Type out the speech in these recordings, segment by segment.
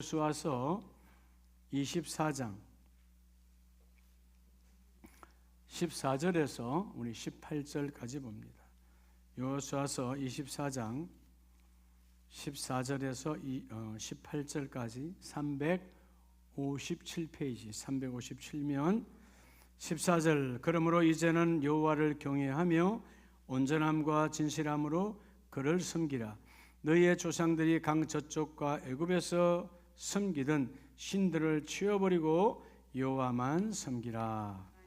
여호수아서 24장 14절에서 우리 18절까지 봅니다. 여호수아서 24장 14절에서 18절까지 357페이지 357면 14절 그러므로 이제는 여호와를 경외하며 온전함과 진실함으로 그를 섬기라. 너희의 조상들이 강 저쪽과 애굽에서 섬기던 신들을 치워버리고 여호와만 섬기라.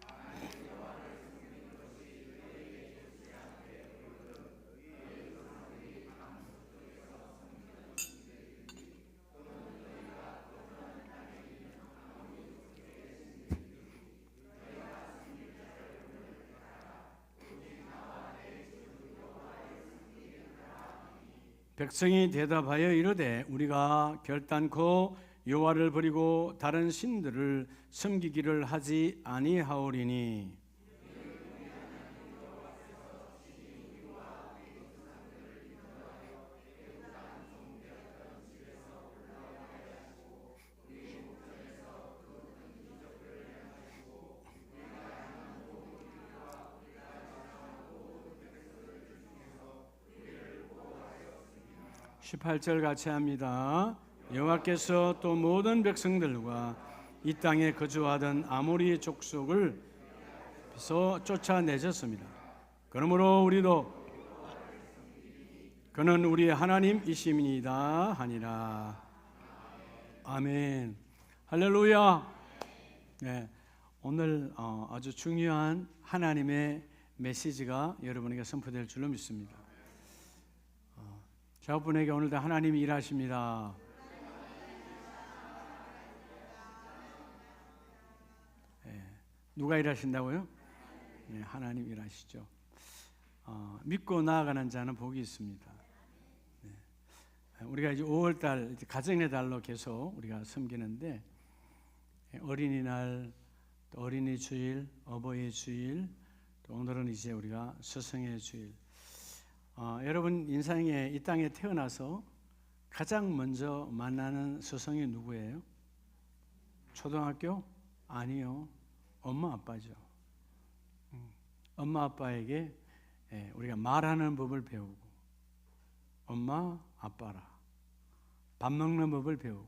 '백성이 대답하여 이르되 우리가 결단코 여호와를 버리고 다른 신들을 섬기기를 하지 아니하오리니 (18절) 같이 합니다. 여호와께서 또 모든 백성들과 이 땅에 거주하던 아모리 족속을 쫓아내셨습니다. 그러므로 우리도 그는 우리 하나님이심이니이다 하니라. 아멘. 할렐루야. 네, 오늘 아주 중요한 하나님의 메시지가 여러분에게 선포될 줄로 믿습니다. 저분에게 오늘도 하나님이 일하십니다. 네, 누가 일하신다고요? 네, 하나님 일하시죠. 믿고 나아가는 자는 복이 있습니다. 네, 우리가 이제 5월달 이제 가정의 달로 계속 우리가 섬기는데 어린이날, 또 어린이 주일, 어버이 주일, 또 오늘은 이제 우리가 스승의 주일. 여러분 인생에 이 땅에 태어나서 가장 먼저 만나는 스승이 누구예요? 초등학교? 아니요. 엄마 아빠죠. 엄마 아빠에게 우리가 말하는 법을 배우고 엄마 아빠라. 밥 먹는 법을 배우고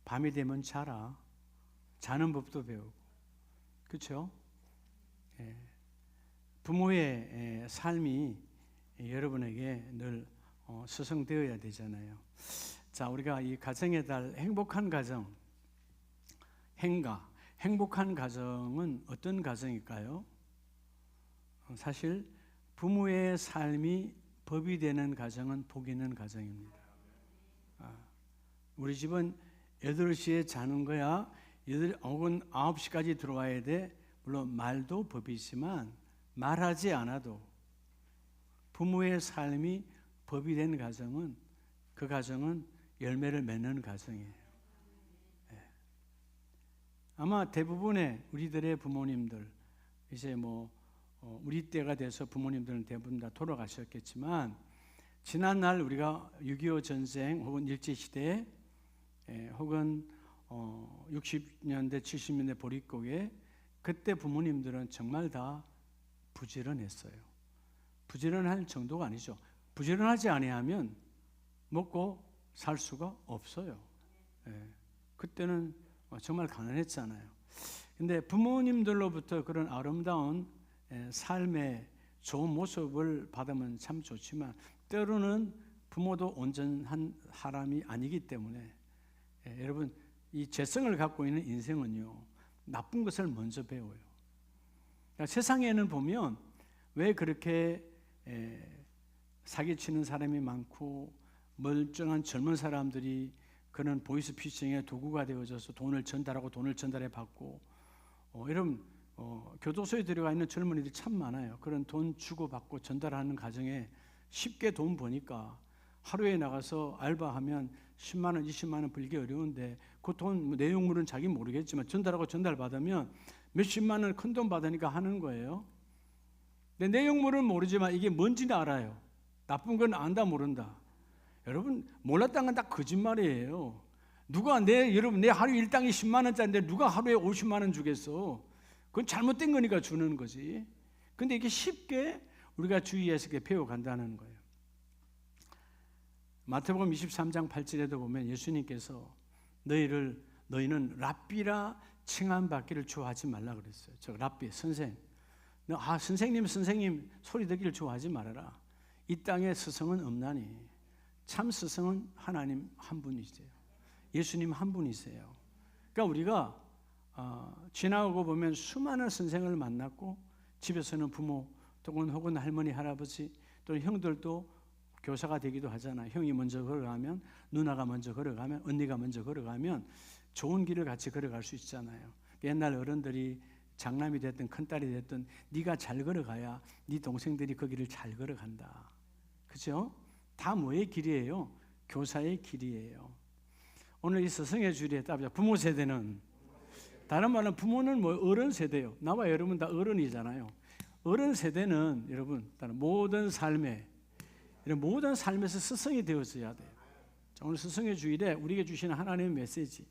밤이 되면 자라. 자는 법도 배우고 그렇죠? 부모의 삶이 여러분에게 늘 스승되어야 되잖아요. 자, 우리가 이 가정의 달 행복한 가정, 행복한 가정은 어떤 가정일까요? 사실 부모의 삶이 법이 되는 가정은 복 있는 가정입니다. 우리 집은 8시에 자는 거야. 혹은 9시까지 들어와야 돼. 물론 말도 법이지만 말하지 않아도 부모의 삶이 법이 된 가정은 그 가정은 열매를 맺는 가정이에요. 아마 대부분의 우리들의 부모님들 이제 우리 때가 돼서 부모님들은 대부분 다 돌아가셨겠지만 지난날 우리가 6.25 전쟁 혹은 일제시대 혹은 60년대 70년대 보릿고개 그때 부모님들은 정말 다 부지런했어요. 부지런할 정도가 아니죠. 부지런하지 아니하면 먹고 살 수가 없어요. 그때는 정말 가난했잖아요. 근데 부모님들로부터 그런 아름다운 삶의 좋은 모습을 받으면 참 좋지만 때로는 부모도 온전한 사람이 아니기 때문에 여러분 이 죄성을 갖고 있는 인생은요 나쁜 것을 먼저 배워요. 그러니까 세상에는 보면 왜 그렇게 사기치는 사람이 많고 멀쩡한 젊은 사람들이 그런 보이스피싱의 도구가 되어져서 돈을 전달하고 돈을 전달해 받고 여러분 교도소에 들어가 있는 젊은이들이 참 많아요. 그런 돈 주고 받고 전달하는 가정에 쉽게 돈 버니까 하루에 나가서 알바하면 10만 원, 20만 원 벌기 어려운데 그 돈 내용물은 자기 모르겠지만 전달하고 전달받으면 몇십만 원 큰 돈 받으니까 하는 거예요. 근데 내용물은 모르지만 이게 뭔지는 알아요. 나쁜 건 안다 모른다. 여러분 몰랐다는 건 다 거짓말이에요. 여러분 내 하루 일당이 10만 원짜리인데 누가 하루에 50만 원 주겠어? 그건 잘못된 거니까 주는 거지. 근데 이게 쉽게 우리가 주의해서 배워간다는 거예요. 마태복음 23장 8절에도 보면 예수님께서 너희는 랍비라 칭함받기를 좋아하지 말라 그랬어요. 저 랍비 선생. 선생님 소리 듣기를 좋아하지 말아라. 이 땅에 스승은 없나니 참 스승은 하나님 한 분이세요. 예수님 한 분이세요. 그러니까 우리가 지나가고 보면 수많은 선생을 만났고 집에서는 부모 혹은 할머니 할아버지 또 형들도 교사가 되기도 하잖아요. 형이 먼저 걸어가면 누나가 먼저 걸어가면 언니가 먼저 걸어가면 좋은 길을 같이 걸어갈 수 있잖아요. 옛날 어른들이 장남이 됐든 큰딸이 됐든 네가 잘 걸어가야 네 동생들이 그 길을 잘 걸어간다. 그렇죠? 다 뭐의 길이에요? 교사의 길이에요. 오늘 이 스승의 주일에 따라 부모 세대는 다른 말은 부모는 뭐 어른 세대요. 나와 여러분 다 어른이잖아요. 어른 세대는 여러분 모든 삶에서 스승이 되어져야 돼요. 오늘 스승의 주일에 우리에게 주시는 하나님의 메시지.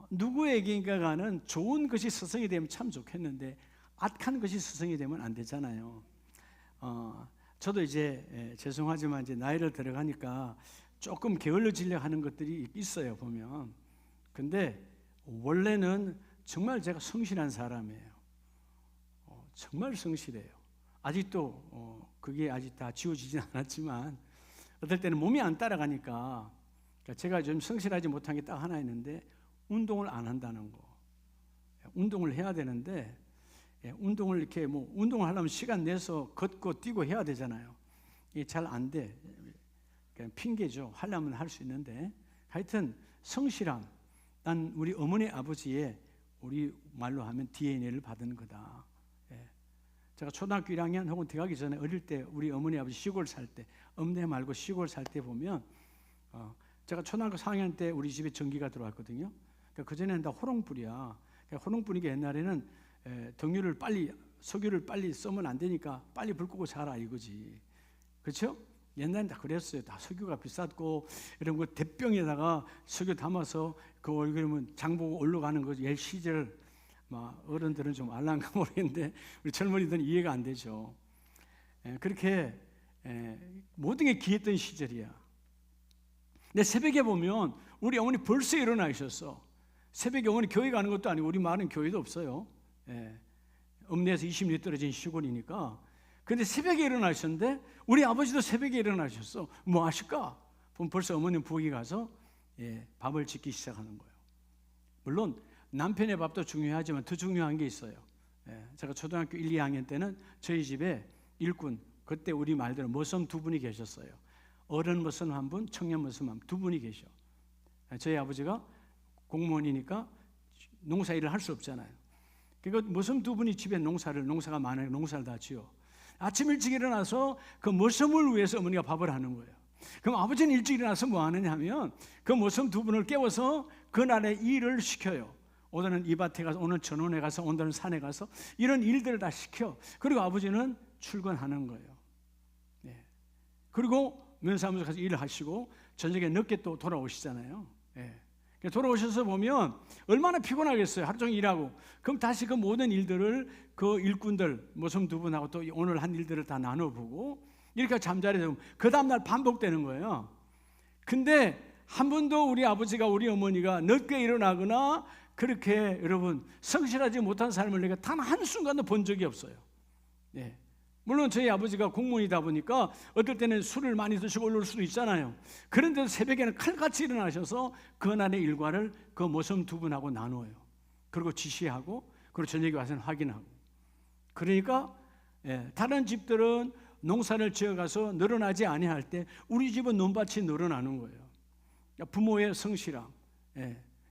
누구에게인가는 좋은 것이 스승이 되면 참 좋겠는데 악한 것이 스승이 되면 안 되잖아요. 저도 이제 죄송하지만 이제 나이를 들어가니까 조금 게을러지려 하는 것들이 있어요 보면. 근데 원래는 정말 제가 성실한 사람이에요. 정말 성실해요. 아직도 그게 아직 다 지워지진 않았지만 어떨 때는 몸이 안 따라가니까 제가 좀 성실하지 못한 게 딱 하나 있는데 운동을 안 한다는 거. 운동을 해야 되는데 운동을 이렇게 운동을 하려면 시간 내서 걷고 뛰고 해야 되잖아요. 이게 잘 안 돼. 그냥 핑계죠. 하려면 할 수 있는데 하여튼 성실함. 난 우리 어머니 아버지의 우리 말로 하면 DNA를 받은 거다. 제가 초등학교 1학년 혹은 대학이 전에 어릴 때 우리 어머니 아버지 시골 살 때 읍내 말고 시골 살 때 보면 제가 초등학교 4학년 때 우리 집에 전기가 들어왔거든요. 그전에는 다 호롱불이야. 호롱불이게 옛날에는 석유를 빨리 쓰면 안 되니까 빨리 불 끄고 자라 이거지. 그렇죠? 옛날엔 다 그랬어요. 다 석유가 비쌌고 이런 거 대병에다가 석유 담아서 그러면 장보고 올라가는 거 옛 시절 어른들은 좀 알란가 모르겠는데 우리 젊은이들은 이해가 안 되죠. 그렇게 모든 게 귀했던 시절이야. 근데 새벽에 보면 우리 어머니 벌써 일어나셨어. 새벽에 어머니 교회 가는 것도 아니고 우리 마을은 교회도 없어요. 읍내에서 20리 떨어진 시골이니까. 근데 새벽에 일어나셨는데 우리 아버지도 새벽에 일어나셨어. 뭐 하실까? 그럼 벌써 어머니는 부엌에 가서 밥을 짓기 시작하는 거예요. 물론 남편의 밥도 중요하지만 더 중요한 게 있어요. 제가 초등학교 1, 2학년 때는 저희 집에 일꾼, 그때 우리 말대로 머슴 2분이 계셨어요. 어른 머슴 1분, 청년 머슴 1분, 2분이 계셔. 저희 아버지가 공무원이니까 농사 일을 할 수 없잖아요. 그러니까 머슴 2분이 집에 농사가 많아요. 농사를 다 지어. 아침 일찍 일어나서 그 머슴을 위해서 어머니가 밥을 하는 거예요. 그럼 아버지는 일찍 일어나서 뭐 하느냐 하면 그 머슴 2분을 깨워서 그날의 일을 시켜요. 오늘은 이 밭에 가서, 오늘 전원에 가서, 오늘은 산에 가서 이런 일들을 다 시켜. 그리고 아버지는 출근하는 거예요. 그리고 면사무소 가서 일을 하시고 저녁에 늦게 또 돌아오시잖아요. 돌아오셔서 보면 얼마나 피곤하겠어요. 하루 종일 일하고. 그럼 다시 그 모든 일들을 그 일꾼들 머슴 2분하고 또 오늘 한 일들을 다 나눠보고 이렇게 잠자리에 들면 그 다음날 반복되는 거예요. 근데 한 번도 우리 아버지가 우리 어머니가 늦게 일어나거나 그렇게 여러분 성실하지 못한 삶을 내가 단 한순간도 본 적이 없어요. 물론 저희 아버지가 공무원이다 보니까 어떨 때는 술을 많이 드시고 올라올 수도 있잖아요. 그런데도 새벽에는 칼같이 일어나셔서 그날의 일과를 그 머슴 2분하고 나눠요. 그리고 지시하고 그리고 저녁에 와서는 확인하고. 그러니까 다른 집들은 농사를 지어가서 늘어나지 아니할 때 우리 집은 논밭이 늘어나는 거예요. 그러니까 부모의 성실함.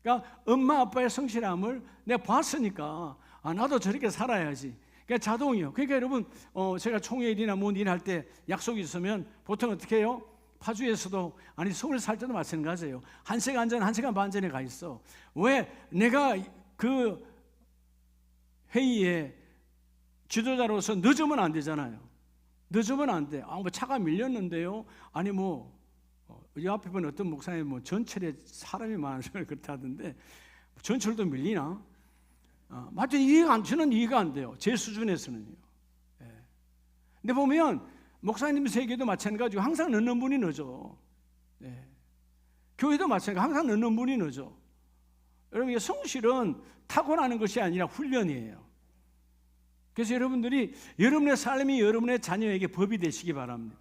그러니까 엄마 아빠의 성실함을 내가 봤으니까 나도 저렇게 살아야지. 그러니까 자동이요. 그러니까 여러분 제가 총회일이나 뭔 일 할 때 약속이 있으면 보통 어떻게 해요? 파주에서도 아니 서울 살 때도 마찬가지예요. 1시간 전, 1시간 반 전에 가 있어. 왜? 내가 그 회의에 지도자로서 늦으면 안 되잖아요. 늦으면 안 돼. 뭐 차가 밀렸는데요. 아니 뭐 이 앞에 본 어떤 목사님 뭐 전철에 사람이 많아서 그렇다던데 전철도 밀리나? 맞죠? 저는 이해가 안 돼요. 제 수준에서는요. 예. 근데 보면 목사님 세계도 마찬가지고 항상 늦는 분이 늦어. 예. 교회도 마찬가지고 항상 늦는 분이 늦어. 여러분, 성실은 타고나는 것이 아니라 훈련이에요. 그래서 여러분들이 여러분의 삶이 여러분의 자녀에게 법이 되시기 바랍니다.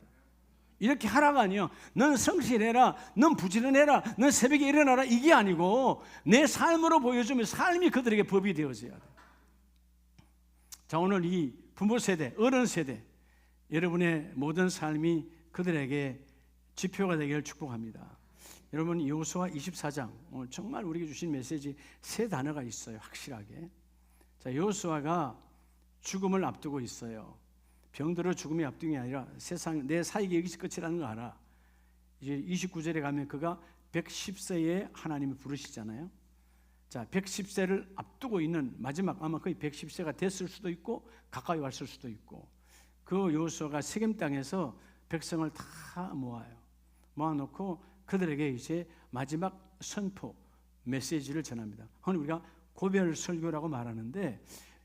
이렇게 하라가 아니요. 넌 성실해라, 넌 부지런해라, 넌 새벽에 일어나라, 이게 아니고 내 삶으로 보여주면 삶이 그들에게 법이 되어져야 돼. 자, 오늘 이 부모 세대, 어른 세대, 여러분의 모든 삶이 그들에게 지표가 되기를 축복합니다. 여러분, 여호수아 24장, 오늘 정말 우리에게 주신 메시지 세 단어가 있어요. 확실하게. 자, 여호수아가 죽음을 앞두고 있어요. 병들어 죽음이 앞둔 게 아니라 세상 내 사역이 여기서 끝이라는 거 알아. 이제 29절에 가면 그가 110세에 하나님이 부르시잖아요. 자, 110세를 앞두고 있는 마지막, 아마 거의 110세가 됐을 수도 있고 가까이 왔을 수도 있고, 그 여호수아가 세겜 땅에서 백성을 다 모아놓고 그들에게 이제 마지막 선포 메시지를 전합니다. 오늘 우리가 고별 설교라고 말하는데,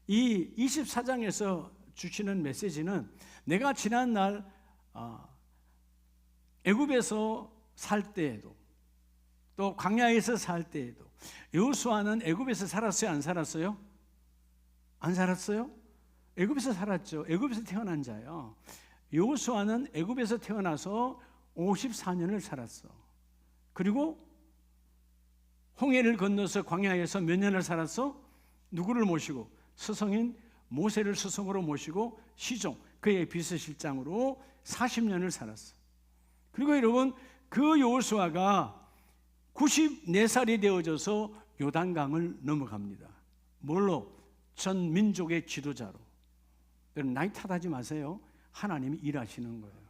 이 24장에서 주시는 메시지는 내가 지난날 애굽에서 살 때에도 또 광야에서 살 때에도, 여호수아는 애굽에서 살았어요? 안 살았어요? 안 살았어요? 애굽에서 살았죠. 애굽에서 태어난 자예요. 여호수아는 애굽에서 태어나서 54년을 살았어. 그리고 홍해를 건너서 광야에서 몇 년을 살았어? 누구를 모시고? 스승인 모세를 스승으로 모시고 시종, 그의 비서실장으로 40년을 살았어. 그리고 여러분, 그 여호수아가 94살이 되어져서 요단강을 넘어갑니다. 뭘로? 전 민족의 지도자로. 여러분, 나이 탓하지 마세요. 하나님이 일하시는 거예요.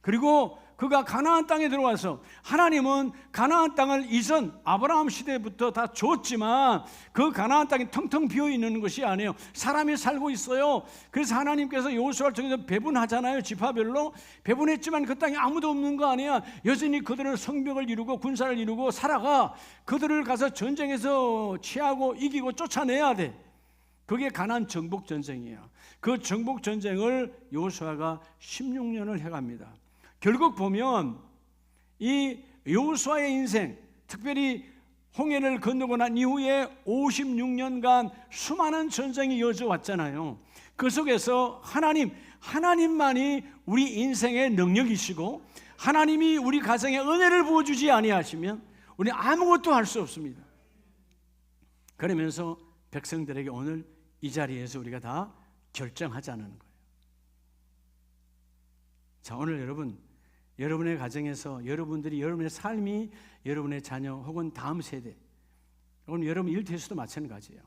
그리고 그가 가나안 땅에 들어와서, 하나님은 가나안 땅을 이전 아브라함 시대부터 다 줬지만 그 가나안 땅이 텅텅 비어있는 것이 아니에요. 사람이 살고 있어요. 그래서 하나님께서 여호수아를 통해서 배분하잖아요. 지파별로 배분했지만 그 땅에 아무도 없는 거 아니야. 여전히 그들은 성벽을 이루고 군사를 이루고 살아가. 그들을 가서 전쟁에서 취하고 이기고 쫓아내야 돼. 그게 가나안 정복 전쟁이에요. 그 정복 전쟁을 여호수아가 16년을 해갑니다. 결국 보면 이 여호수아의 인생, 특별히 홍해를 건너고 난 이후에 56년간 수많은 전쟁이 이어져 왔잖아요. 그 속에서 하나님만이 우리 인생의 능력이시고, 하나님이 우리 가정에 은혜를 부어주지 아니하시면 우리는 아무것도 할 수 없습니다. 그러면서 백성들에게 오늘 이 자리에서 우리가 다 결정하자는 거예요. 자, 오늘 여러분의 가정에서 여러분들이, 여러분의 삶이 여러분의 자녀 혹은 다음 세대, 혹은 여러분 일터에서도 마찬가지예요.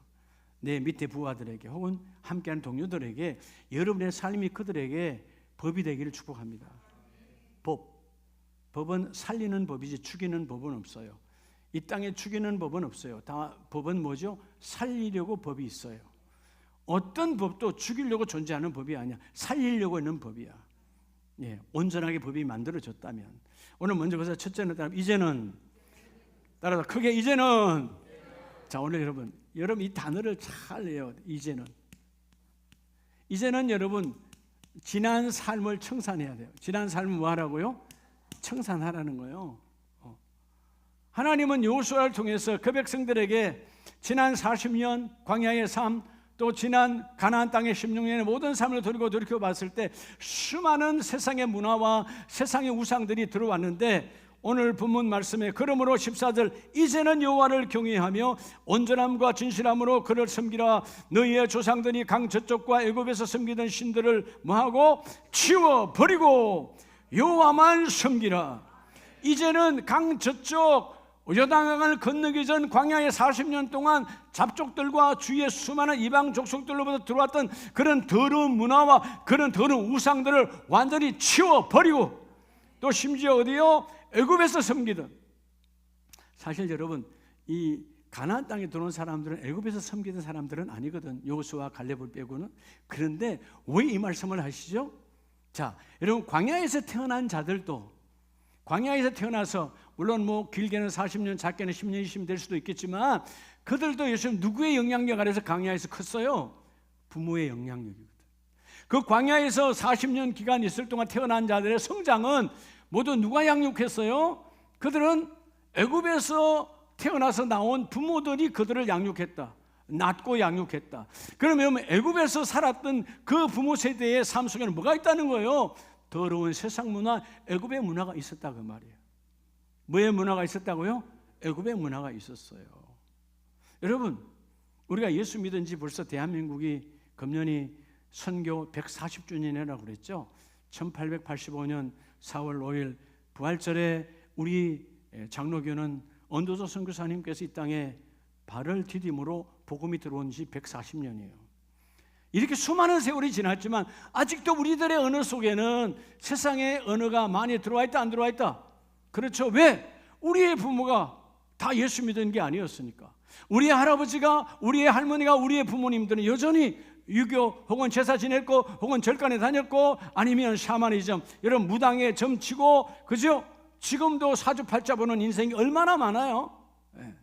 내 밑에 부하들에게 혹은 함께하는 동료들에게 여러분의 삶이 그들에게 법이 되기를 축복합니다. 법은 살리는 법이지 죽이는 법은 없어요. 이 땅에 죽이는 법은 없어요. 다 법은 뭐죠? 살리려고 법이 있어요. 어떤 법도 죽이려고 존재하는 법이 아니야. 살리려고 있는 법이야. 예, 온전하게 법이 만들어졌다면. 오늘 먼저 그래서 첫째는 이제는, 따라서 크게 이제는. 자, 오늘 여러분 이 단어를 잘 내요. 이제는 여러분 지난 삶을 청산해야 돼요. 지난 삶은 뭐 하라고요? 청산하라는 거예요. 하나님은 여호수아를 통해서 그 백성들에게 지난 40년 광야의 삶, 또 지난 가나안 땅의 16년의 모든 삶을 돌이켜 봤을 때 수많은 세상의 문화와 세상의 우상들이 들어왔는데, 오늘 본문 말씀에 그러므로 14절 이제는 여호와를 경외하며 온전함과 진실함으로 그를 섬기라. 너희의 조상들이 강 저쪽과 애굽에서 섬기던 신들을 뭐하고? 치워버리고 여호와만 섬기라. 이제는 강 저쪽 요단강을 건너기 전 광야에 40년 동안 잡족들과 주위의 수많은 이방 족속들로부터 들어왔던 그런 더러운 문화와 그런 더러운 우상들을 완전히 치워버리고, 또 심지어 어디요? 애굽에서 섬기던. 사실 여러분, 이 가나안 땅에 들어온 사람들은 애굽에서 섬기던 사람들은 아니거든. 여호수아 갈렙을 빼고는. 그런데 왜 이 말씀을 하시죠? 자, 여러분, 광야에서 태어난 자들도 광야에서 태어나서 물론 뭐 길게는 40년, 작게는 10년, 20년 될 수도 있겠지만 그들도 요즘 누구의 영향력 아래서 광야에서 컸어요? 부모의 영향력이거든. 그 광야에서 40년 기간 있을 동안 태어난 자들의 성장은 모두 누가 양육했어요? 그들은 애굽에서 태어나서 나온 부모들이 그들을 양육했다. 낳고 양육했다. 그러면 애굽에서 살았던 그 부모 세대의 삶 속에는 뭐가 있다는 거예요? 더러운 세상 문화, 애굽의 문화가 있었다 그 말이에요. 뭐의 문화가 있었다고요? 애굽의 문화가 있었어요. 여러분, 우리가 예수 믿은 지 벌써 대한민국이 금년이 선교 140주년이라고 그랬죠. 1885년 4월 5일 부활절에 우리 장로교는 언도조 선교사님께서 이 땅에 발을 디딤으로 복음이 들어온 지 140년이에요. 이렇게 수많은 세월이 지났지만 아직도 우리들의 언어 속에는 세상의 언어가 많이 들어와 있다 안 들어와 있다? 그렇죠. 왜? 우리의 부모가 다 예수 믿은 게 아니었으니까. 우리의 할아버지가, 우리의 할머니가, 우리의 부모님들은 여전히 유교 혹은 제사 지냈고 혹은 절간에 다녔고 아니면 샤머니즘 이런 무당에 점치고, 그죠? 지금도 사주팔자 보는 인생이 얼마나 많아요. 예.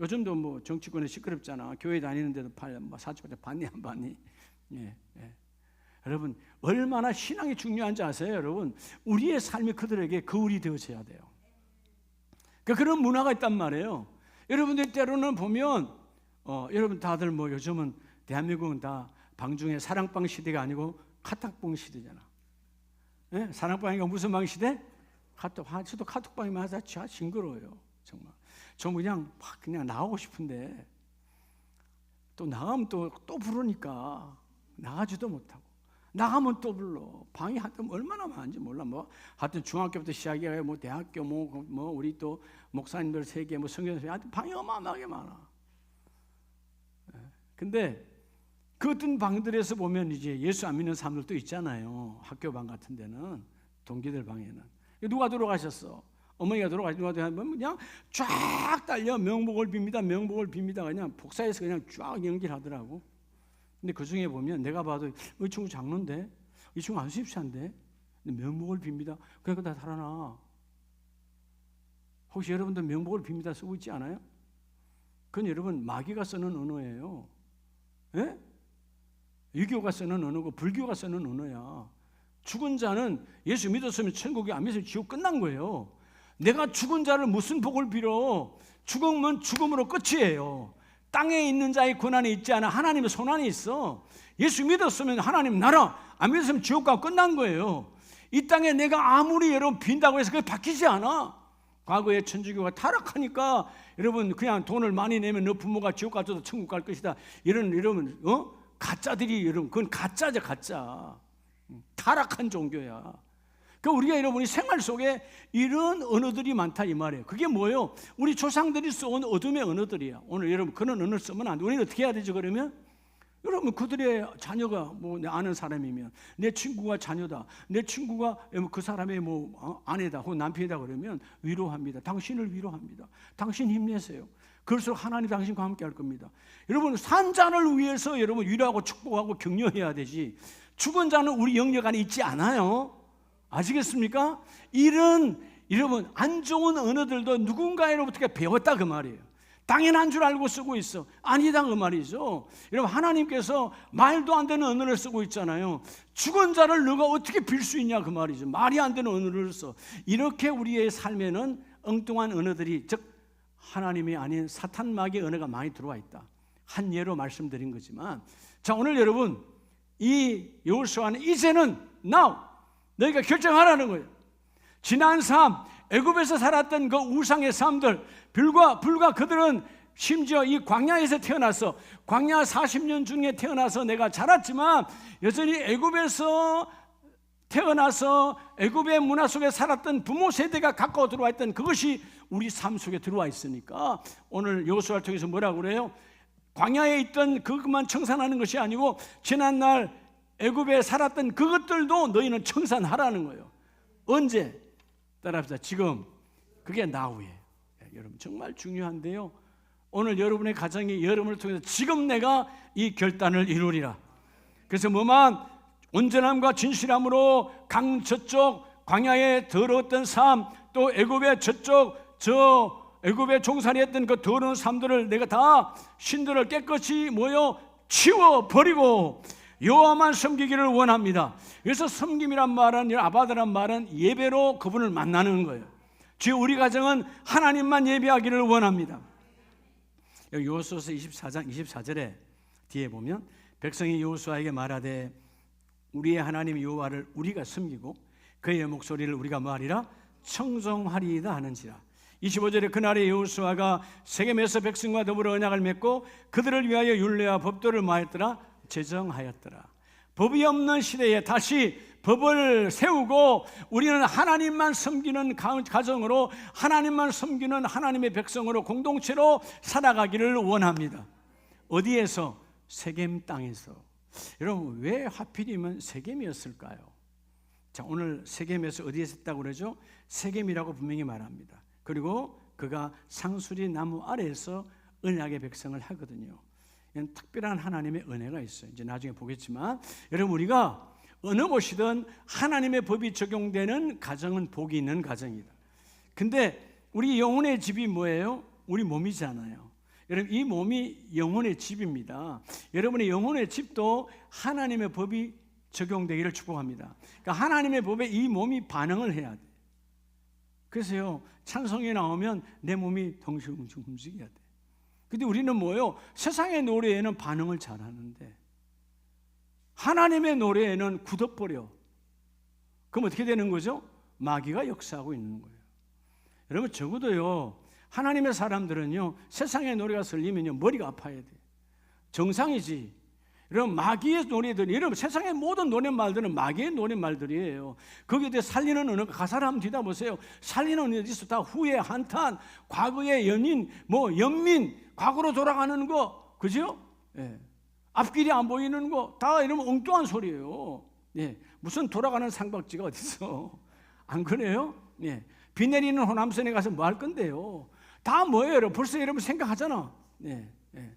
요즘도 뭐 정치권에 시끄럽잖아. 교회 다니는데도 사주팔자 받니 안 받니? 예. 여러분, 얼마나 신앙이 중요한지 아세요? 여러분, 우리의 삶이 그들에게 거울이 되어져야 돼요. 그런 문화가 있단 말이에요. 여러분들 때로는 보면 여러분 다들 뭐 요즘은 대한민국은 다 방중에 사랑방 시대가 아니고 카톡방 시대잖아. 예? 사랑방이 무슨 방 시대? 저도 카톡방이면 하자 징그러워요. 정말. 저 그냥 나가고 싶은데 또 나가면 또 부르니까 나가지도 못하고, 나가면 또 불러. 방이 하여튼 얼마나 많은지 몰라. 뭐 하여튼 중학교부터 시작해서 뭐 대학교 뭐 우리 또 목사님들 세계 뭐 성경에서 하여튼 방이 어마어마하게 많아. 근데 그 어떤 방들에서 보면 이제 예수 안 믿는 사람들도 있잖아요. 학교 방 같은 데는, 동기들 방에는 누가 들어가셨어? 어머니가 들어가시면 그냥 쫙 달려 명복을 빕니다. 명복을 빕니다. 그냥 복사해서 그냥 쫙 연기하더라고. 근데 그 중에 보면 내가 봐도 이 친구 장로인데, 이 친구 안수입사인데 명복을 빕니다. 그러니까 다 살아나. 혹시 여러분들 명복을 빕니다 쓰고 있지 않아요? 그건 여러분 마귀가 쓰는 언어예요. 예? 유교가 쓰는 언어고 불교가 쓰는 언어야. 죽은 자는 예수 믿었으면 천국이, 안 믿으면 지옥 끝난 거예요. 내가 죽은 자를 무슨 복을 빌어? 죽으면 죽음으로 끝이에요. 땅에 있는 자의 권한이 있지 않아. 하나님의 손안에 있어. 예수 믿었으면 하나님 나라, 안 믿었으면 지옥 가고 끝난 거예요. 이 땅에 내가 아무리 여러분 빈다고 해서 그게 바뀌지 않아. 과거에 천주교가 타락하니까 여러분 그냥 돈을 많이 내면 너 부모가 지옥 가서도 천국 갈 것이다. 여러분 가짜들이, 여러분 그건 가짜죠, 가짜. 타락한 종교야. 그러니까 우리가 여러분이 생활 속에 이런 언어들이 많다 이 말이에요. 그게 뭐예요? 우리 조상들이 써온 어둠의 언어들이야. 오늘 여러분 그런 언어를 쓰면 안 돼. 우리는 어떻게 해야 되죠? 그러면 여러분 그들의 자녀가 뭐 내 아는 사람이면 내 친구가 자녀다, 내 친구가 그 사람의 뭐 아내다 혹은 남편이다 그러면 위로합니다. 당신을 위로합니다. 당신 힘내세요. 그럴수록 하나님 당신과 함께 할 겁니다. 여러분 산 자를 위해서 여러분 위로하고 축복하고 격려해야 되지, 죽은 자는 우리 영역 안에 있지 않아요. 아시겠습니까? 이런 여러분 안 좋은 언어들도 누군가로부터 배웠다 그 말이에요. 당연한 줄 알고 쓰고 있어. 아니다 그 말이죠. 여러분 하나님께서 말도 안 되는 언어를 쓰고 있잖아요. 죽은 자를 너가 어떻게 빌 수 있냐 그 말이죠. 말이 안 되는 언어를 써. 이렇게 우리의 삶에는 엉뚱한 언어들이, 즉 하나님이 아닌 사탄 마귀의 언어가 많이 들어와 있다. 한 예로 말씀드린 거지만, 자 오늘 여러분 이 여호수아는 이제는 now 너희가 결정하라는 거예요. 지난 삶, 애굽에서 살았던 그 우상의 삶들, 불과 그들은 심지어 이 광야에서 태어나서 광야 40년 중에 태어나서 내가 자랐지만 여전히 애굽에서 태어나서 애굽의 문화 속에 살았던 부모 세대가 가까워 들어와 있던 그것이 우리 삶 속에 들어와 있으니까 오늘 여호수아를 통해서 뭐라고 그래요? 광야에 있던 그것만 청산하는 것이 아니고 지난날 애굽에 살았던 그것들도 너희는 청산하라는 거예요. 언제? 따라합시다. 지금. 그게 now예요. 여러분 정말 중요한데요. 오늘 여러분의 가정이 여러분을 통해서 지금 내가 이 결단을 이루리라. 그래서 뭐만 온전함과 진실함으로 강 저쪽 광야의 더러웠던 삶, 또 애굽의 애굽에 종살이했던 그 더러운 삶들을 내가 다 신들을 깨끗이 치워버리고 여호와만 섬기기를 원합니다. 그래서 섬김이란 말은, 아바드란 말은 예배로 그분을 만나는 거예요. 즉 우리 가정은 하나님만 예배하기를 원합니다. 여기 여호수아서 24장 24절에 뒤에 보면 백성이 여호수아에게 말하되 우리의 하나님 여호와를 우리가 섬기고 그의 목소리를 우리가 뭐하리라? 청종하리이다 하는지라. 25절에 그날에 여호수아가 세겜에서 백성과 더불어 언약을 맺고 그들을 위하여 율례와 법도를 뭐하였더라? 제정하였더라. 법이 없는 시대에 다시 법을 세우고 우리는 하나님만 섬기는 가정으로, 하나님만 섬기는 하나님의 백성으로, 공동체로 살아가기를 원합니다. 어디에서? 세겜 땅에서. 여러분 왜 하필이면 세겜이었을까요? 자, 오늘 세겜에서 어디에 있다고 그러죠? 세겜이라고 분명히 말합니다. 그리고 그가 상수리 나무 아래에서 언약의 백성을 하거든요. 이건 특별한 하나님의 은혜가 있어요. 이제 나중에 보겠지만, 여러분 우리가 어느 곳이든 하나님의 법이 적용되는 가정은 복이 있는 가정이다. 근데 우리 영혼의 집이 뭐예요? 우리 몸이잖아요. 여러분 이 몸이 영혼의 집입니다. 여러분의 영혼의 집도 하나님의 법이 적용되기를 축복합니다. 그러니까 하나님의 법에 이 몸이 반응을 해야 돼. 그래서요 찬송이 나오면 내 몸이 덩실덩실 움직여야 돼. 근데 우리는 뭐예요? 세상의 노래에는 반응을 잘하는데 하나님의 노래에는 굳어버려. 그럼 어떻게 되는 거죠? 마귀가 역사하고 있는 거예요. 여러분 적어도요 하나님의 사람들은요 세상의 노래가 설리면요 머리가 아파야 돼. 정상이지. 여러분 마귀의 노래들이, 여러분 세상의 모든 노랫말들은 마귀의 노랫말들이에요. 거기에 대해 살리는 언어가, 가사를 한번 뒤다보세요. 살리는 언어가 있어. 다 후회, 한탄, 과거의 연인, 연민, 과거로 돌아가는 거, 그죠? 예. 앞길이 안 보이는 거, 다 이러면 엉뚱한 소리예요. 예. 무슨 돌아가는 상박지가 어딨어? 안 그래요? 예. 비 내리는 호남선에 가서 뭐 할 건데요? 다 뭐예요, 여러분? 벌써 여러분 생각하잖아. 예. 예.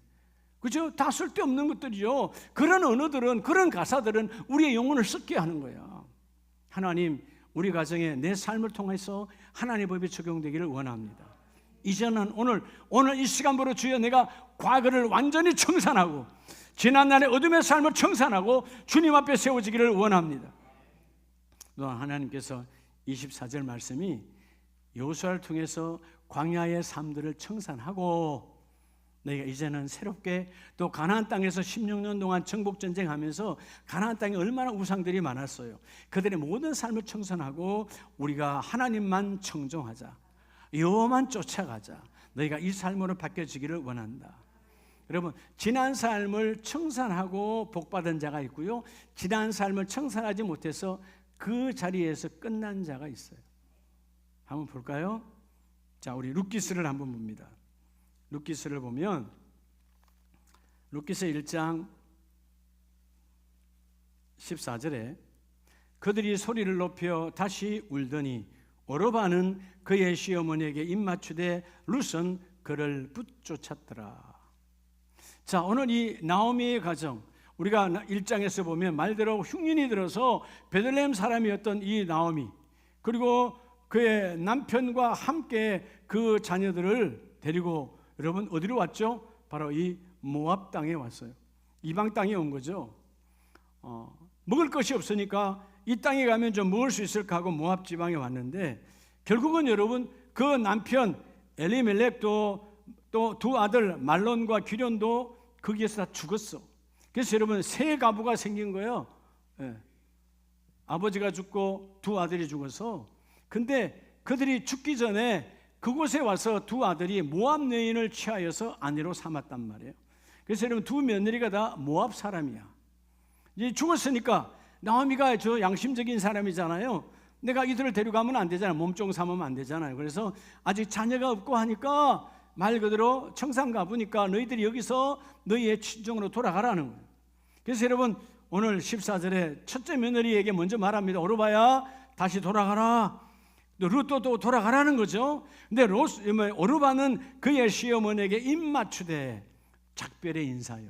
그죠? 다 쓸데없는 것들이죠. 그런 언어들은, 그런 가사들은 우리의 영혼을 썩게 하는 거야. 하나님, 우리 가정에 내 삶을 통해서 하나님의 법이 적용되기를 원합니다. 이제는 오늘 이 시간부로 주여 내가 과거를 완전히 청산하고 지난날의 어둠의 삶을 청산하고 주님 앞에 세워지기를 원합니다. 또한 하나님께서 24절 말씀이 여호수아를 통해서 광야의 삶들을 청산하고 너희가 이제는 새롭게 또 가나안 땅에서 16년 동안 정복전쟁하면서 가나안 땅에 얼마나 우상들이 많았어요. 그들의 모든 삶을 청산하고 우리가 하나님만 청종하자, 여호와만 쫓아가자. 너희가 이 삶으로 바뀌어지기를 원한다. 여러분 지난 삶을 청산하고 복받은 자가 있고요, 지난 삶을 청산하지 못해서 그 자리에서 끝난 자가 있어요. 한번 볼까요? 자, 우리 룻기스를 한번 봅니다. 룻기스를 보면 룻기스 1장 14절에 그들이 소리를 높여 다시 울더니 오르바는 그의 시어머니에게 입맞추되 룻은 그를 붙쫓았더라. 자, 오늘 이 나오미의 가정, 우리가 1장에서 보면 말대로 흉년이 들어서 베들레헴 사람이었던 이 나오미, 그리고 그의 남편과 함께 그 자녀들을 데리고 여러분 어디로 왔죠? 바로 이 모압 땅에 왔어요. 이방 땅에 온 거죠. 먹을 것이 없으니까 이 땅에 가면 좀 먹을 수 있을까 하고 모압 지방에 왔는데, 결국은 여러분 그 남편 엘리멜렉도 또 두 아들 말론과 기련도 거기에서 다 죽었어. 그래서 여러분 세 가부가 생긴 거예요. 예. 아버지가 죽고 두 아들이 죽어서. 근데 그들이 죽기 전에 그곳에 와서 두 아들이 모압 여인을 취하여서 아내로 삼았단 말이에요. 그래서 여러분 두 며느리가 다 모압 사람이야. 이제 죽었으니까 나오미가 저 양심적인 사람이잖아요. 내가 이들을 데려가면 안 되잖아요. 몸종 삼으면 안 되잖아요. 그래서 아직 자녀가 없고 하니까 말 그대로 청산 가보니까 너희들이 여기서 너희의 친정으로 돌아가라는 거예요. 그래서 여러분 오늘 14절에 첫째 며느리에게 먼저 말합니다. 오르바야 다시 돌아가라. 룻도 또 돌아가라는 거죠. 근데 오르바는 그의 시어머니에게 입맞추되 작별의 인사요.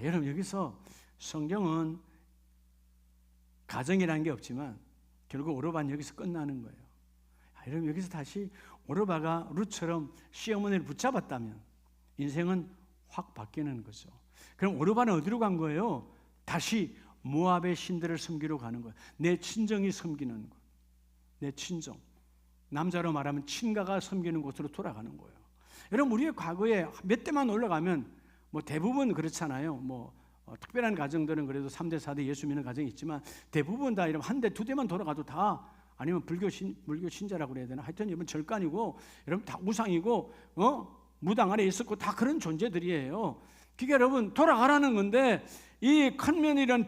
여러분 여기서 성경은 가정이라는 게 없지만 결국 오르바는 여기서 끝나는 거예요. 여러분 여기서 다시 오르바가 룻처럼 시어머니를 붙잡았다면 인생은 확 바뀌는 거죠. 그럼 오르바는 어디로 간 거예요? 다시 모압의 신들을 섬기러 가는 거예요. 내 친정이 섬기는 거. 내 친정. 남자로 말하면 친가가 섬기는 곳으로 돌아가는 거예요. 여러분 우리의 과거에 몇 대만 올라가면 뭐 대부분 그렇잖아요. 특별한 가정들은 그래도 3대 4대 예수 믿는 가정이 있지만 대부분 다 이런 한 대 두 대만 돌아가도 다 아니면 불교 신자라고 그래야 되나? 하여튼 여러분 절간이고 여러분 다 우상이고 무당 아래 있었고 다 그런 존재들이에요. 그게 여러분 돌아가라는 건데 이 큰 며느리는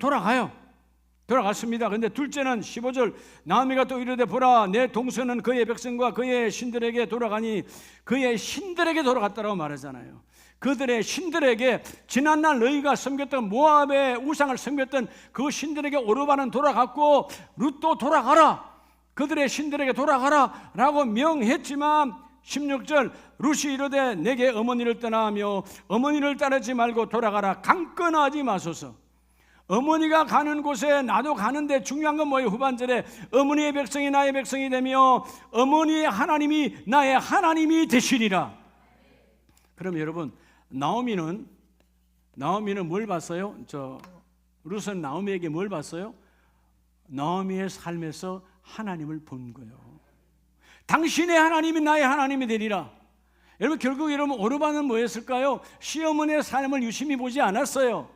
돌아갔습니다. 근데 둘째는 15절 나오미가 또 이르되 보라 내 동서는 그의 백성과 그의 신들에게 돌아가니 그의 신들에게 돌아갔다라고 말하잖아요. 그들의 신들에게 지난날 너희가 섬겼던 모압의 우상을 섬겼던 그 신들에게 오르바는 돌아갔고 룻도 돌아가라. 그들의 신들에게 돌아가라 라고 명했지만 16절 룻이 이르되 내게 어머니를 떠나며 어머니를 따르지 말고 돌아가라. 강권하지 마소서. 어머니가 가는 곳에 나도 가는데 중요한 건 뭐예요? 후반절에 어머니의 백성이 나의 백성이 되며 어머니의 하나님이 나의 하나님이 되시리라. 그럼 여러분 나오미는 뭘 봤어요? 룻은 나오미에게 뭘 봤어요? 나오미의 삶에서 하나님을 본 거예요. 당신의 하나님이 나의 하나님이 되리라. 여러분 결국 여러분 오르바는 뭐였을까요? 시어머니의 삶을 유심히 보지 않았어요.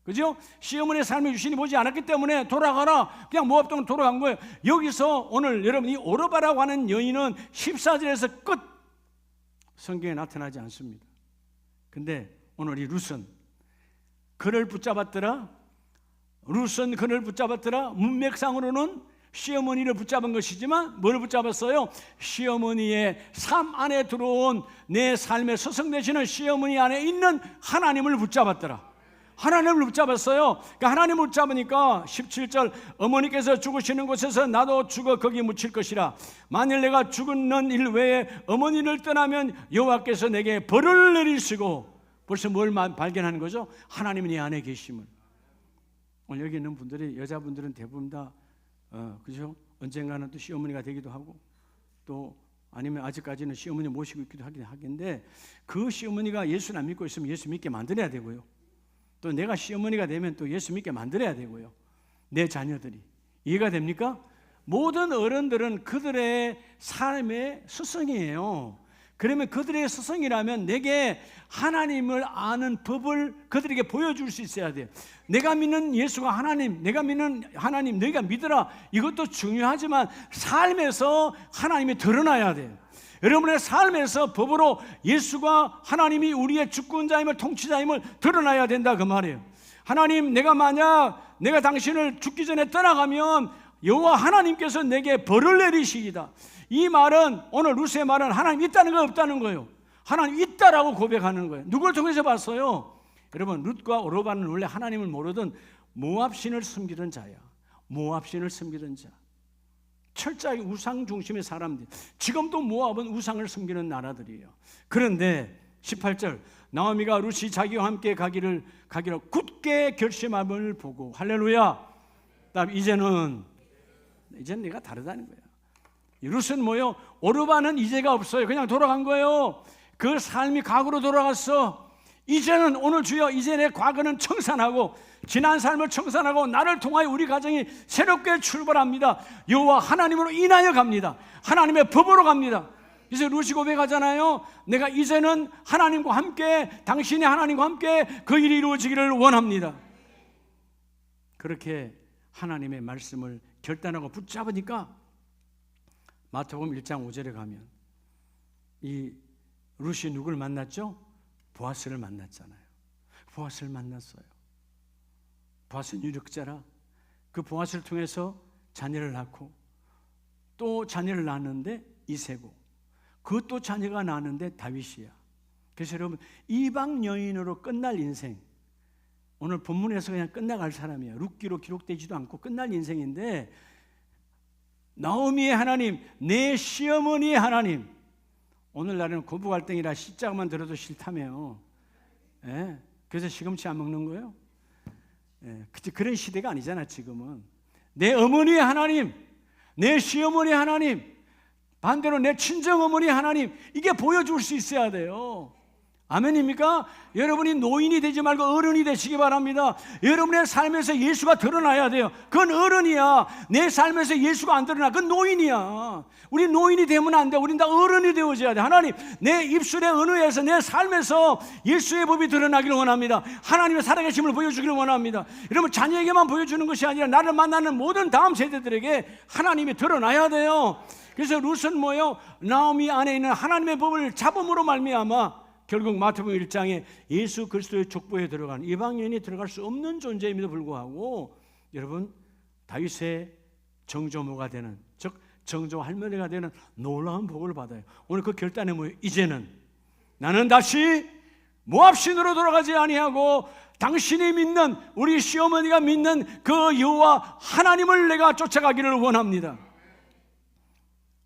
그죠? 시어머니의 삶을 유심히 보지 않았기 때문에 돌아가라. 그냥 모압 동으로 돌아간 거예요. 여기서 오늘 여러분 이 오르바라고 하는 여인은 14절에서 끝 성경에 나타나지 않습니다. 근데 오늘 이 룻은 그를 붙잡았더라. 문맥상으로는 시어머니를 붙잡은 것이지만 뭘 붙잡았어요? 시어머니의 삶 안에 들어온 내 삶에 서성되시는 시어머니 안에 있는 하나님을 붙잡았더라. 하나님을 붙잡았어요. 그러니까 하나님을 붙잡으니까 17절 어머니께서 죽으시는 곳에서 나도 죽어 거기 묻힐 것이라. 만일 내가 죽는 일 외에 어머니를 떠나면 여호와께서 내게 벌을 내리시고. 벌써 뭘 발견하는 거죠? 하나님이 내 안에 계심을. 오늘 여기 있는 분들이 여자분들은 대부분 다 그죠? 언젠가는 또 시어머니가 되기도 하고 또 아니면 아직까지는 시어머니 모시고 있기도 하긴데 그 시어머니가 예수를 안 믿고 있으면 예수 믿게 만들어야 되고요. 또 내가 시어머니가 되면 또 예수 믿게 만들어야 되고요. 내 자녀들이. 이해가 됩니까? 모든 어른들은 그들의 삶의 스승이에요. 그러면 그들의 스승이라면 내게 하나님을 아는 법을 그들에게 보여줄 수 있어야 돼요. 내가 믿는 예수가 하나님, 내가 믿는 하나님, 너희가 믿으라. 이것도 중요하지만 삶에서 하나님이 드러나야 돼요. 여러분의 삶에서 법으로 예수가 하나님이 우리의 주권자임을 통치자임을 드러나야 된다 그 말이에요. 하나님 내가 당신을 죽기 전에 떠나가면 여호와 하나님께서 내게 벌을 내리시기다. 이 말은 오늘 룻의 말은 하나님 있다는 거 없다는 거예요. 하나님 있다라고 고백하는 거예요. 누굴 통해서 봤어요? 여러분 룻과 오르바는 원래 하나님을 모르던 모압신을 섬기던 자야. 모압신을 섬기던 자. 철저하게 우상 중심의 사람들. 지금도 모압은 우상을 섬기는 나라들이에요. 그런데 18절 나오미가 룻이 자기와 함께 가기로 굳게 결심함을 보고 할렐루야. 이제는 내가 다르다는 거예요. 룻은 뭐요? 오르바는 이제가 없어요. 그냥 돌아간 거예요. 그 삶이 과거로 돌아갔어. 이제는 오늘 주여 이제 내 과거는 청산하고 지난 삶을 청산하고 나를 통하여 우리 가정이 새롭게 출발합니다. 여호와 하나님으로 인하여 갑니다. 하나님의 법으로 갑니다. 그래서 룻이 고백하잖아요. 내가 이제는 하나님과 함께 당신의 하나님과 함께 그 일이 이루어지기를 원합니다. 그렇게 하나님의 말씀을 결단하고 붙잡으니까 마태복음 1장 5절에 가면 이 룻이 누굴 만났죠? 보아스를 만났잖아요. 보아스를 만났어요. 보아스는 유력자라 그 보아스를 통해서 자녀를 낳고 또 자녀를 낳았는데 이세고 그 또 자녀가 낳았는데 다윗이야. 그래서 여러분 이방 여인으로 끝날 인생 오늘 본문에서 그냥 끝나갈 사람이에요. 룻기로 기록되지도 않고 끝날 인생인데 나오미의 하나님, 내 시어머니의 하나님. 오늘날에는 고부갈등이라 시자만 들어도 싫다며요. 예? 그래서 시금치 안 먹는 거예요? 예, 그런 시대가 아니잖아 지금은. 내 어머니의 하나님, 내 시어머니 하나님, 반대로 내 친정어머니 하나님, 이게 보여줄 수 있어야 돼요. 아멘입니까? 여러분이 노인이 되지 말고 어른이 되시기 바랍니다. 여러분의 삶에서 예수가 드러나야 돼요. 그건 어른이야. 내 삶에서 예수가 안 드러나, 그건 노인이야. 우리 노인이 되면 안 돼. 우린 다 어른이 되어져야 돼. 하나님, 내 입술의 언어에서 내 삶에서 예수의 법이 드러나기를 원합니다. 하나님의 살아계심을 보여주기를 원합니다. 여러분, 자녀에게만 보여주는 것이 아니라 나를 만나는 모든 다음 세대들에게 하나님이 드러나야 돼요. 그래서 룻은 뭐예요? 나오미 안에 있는 하나님의 법을 잡음으로 말미암아 결국 마태복음 1장에 예수 그리스도의 족보에 들어간 이방인이 들어갈 수 없는 존재임에도 불구하고 여러분, 다윗의 정조모가 되는, 즉 정조 할머니가 되는 놀라운 복을 받아요. 오늘 그 결단이 뭐예요? 이제는 나는 다시 모압 신으로 돌아가지 아니하고 당신이 믿는, 우리 시어머니가 믿는 그 여호와 하나님을 내가 쫓아가기를 원합니다.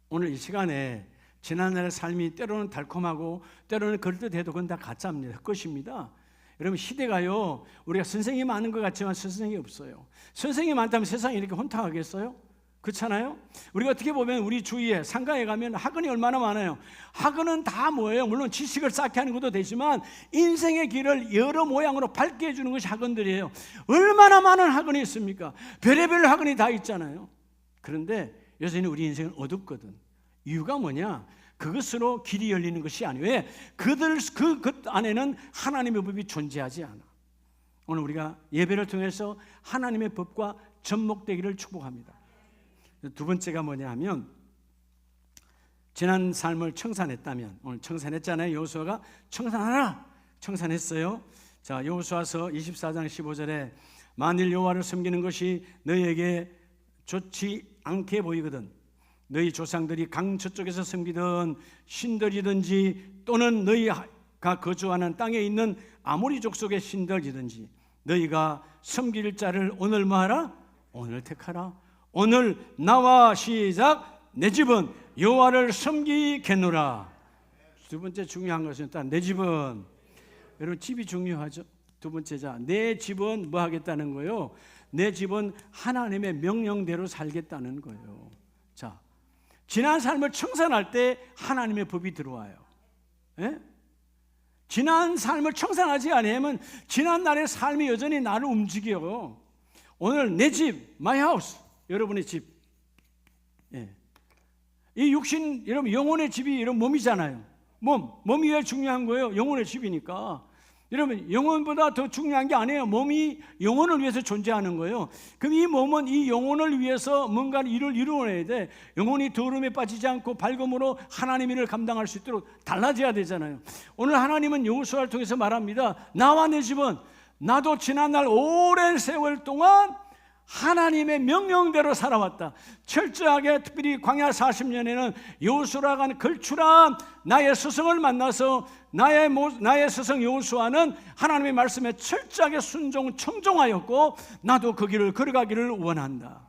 오늘 이 시간에 지난날의 삶이 때로는 달콤하고 때로는 그럴듯해도 그건 다 가짜입니다. 헛것입니다. 여러분, 시대가요, 우리가 선생이 많은 것 같지만 선생이 없어요. 선생이 많다면 세상이 이렇게 혼탁하겠어요? 그렇잖아요? 우리가 어떻게 보면 우리 주위에 상가에 가면 학원이 얼마나 많아요. 학원은 다 뭐예요? 물론 지식을 쌓게 하는 것도 되지만 인생의 길을 여러 모양으로 밝게 해주는 것이 학원들이에요. 얼마나 많은 학원이 있습니까? 별의별 학원이 다 있잖아요. 그런데 여전히 우리 인생은 어둡거든. 이유가 뭐냐? 그것으로 길이 열리는 것이 아니에요. 왜? 그 안에는 하나님의 법이 존재하지 않아. 오늘 우리가 예배를 통해서 하나님의 법과 접목되기를 축복합니다. 두 번째가 뭐냐 하면, 지난 삶을 청산했다면, 오늘 청산했잖아요. 여호수아가 청산하라, 청산했어요. 자, 여호수아서 24장 15절에 만일 여호와를 섬기는 것이 너희에게 좋지 않게 보이거든 너희 조상들이 강 저쪽에서 섬기던 신들이든지 또는 너희가 거주하는 땅에 있는 아모리 족속의 신들이든지 너희가 섬길 자를 오늘 뭐하라? 오늘 택하라. 오늘 나와 시작. 내 집은 여호와를 섬기겠노라. 두 번째 중요한 것은 일단 내 집은, 여러분 집이 중요하죠. 두 번째, 자, 내 집은 뭐 하겠다는 거예요? 내 집은 하나님의 명령대로 살겠다는 거예요. 자, 지난 삶을 청산할 때 하나님의 법이 들어와요. 예? 지난 삶을 청산하지 아니하면 지난 날의 삶이 여전히 나를 움직여요. 오늘 내 집, my house, 여러분의 집. 예. 이 육신, 여러분 영혼의 집이 여러분 몸이잖아요. 몸이 왜 중요한 거예요? 영혼의 집이니까. 여러분, 영혼보다 더 중요한 게 아니에요. 몸이 영혼을 위해서 존재하는 거예요. 그럼 이 몸은 이 영혼을 위해서 뭔가를 이루어내야 돼. 영혼이 더러움에 빠지지 않고 밝음으로 하나님의 일을 감당할 수 있도록 달라져야 되잖아요. 오늘 하나님은 여호수아를 통해서 말합니다. 나와 내 집은, 나도 지난날 오랜 세월 동안 하나님의 명령대로 살아왔다. 철저하게, 특별히 광야 40년에는 여호수아가 한 걸출한 나의 스승을 만나서 나의 스승 여호수아는 하나님의 말씀에 철저하게 청종하였고 나도 그 길을 걸어가기를 원한다.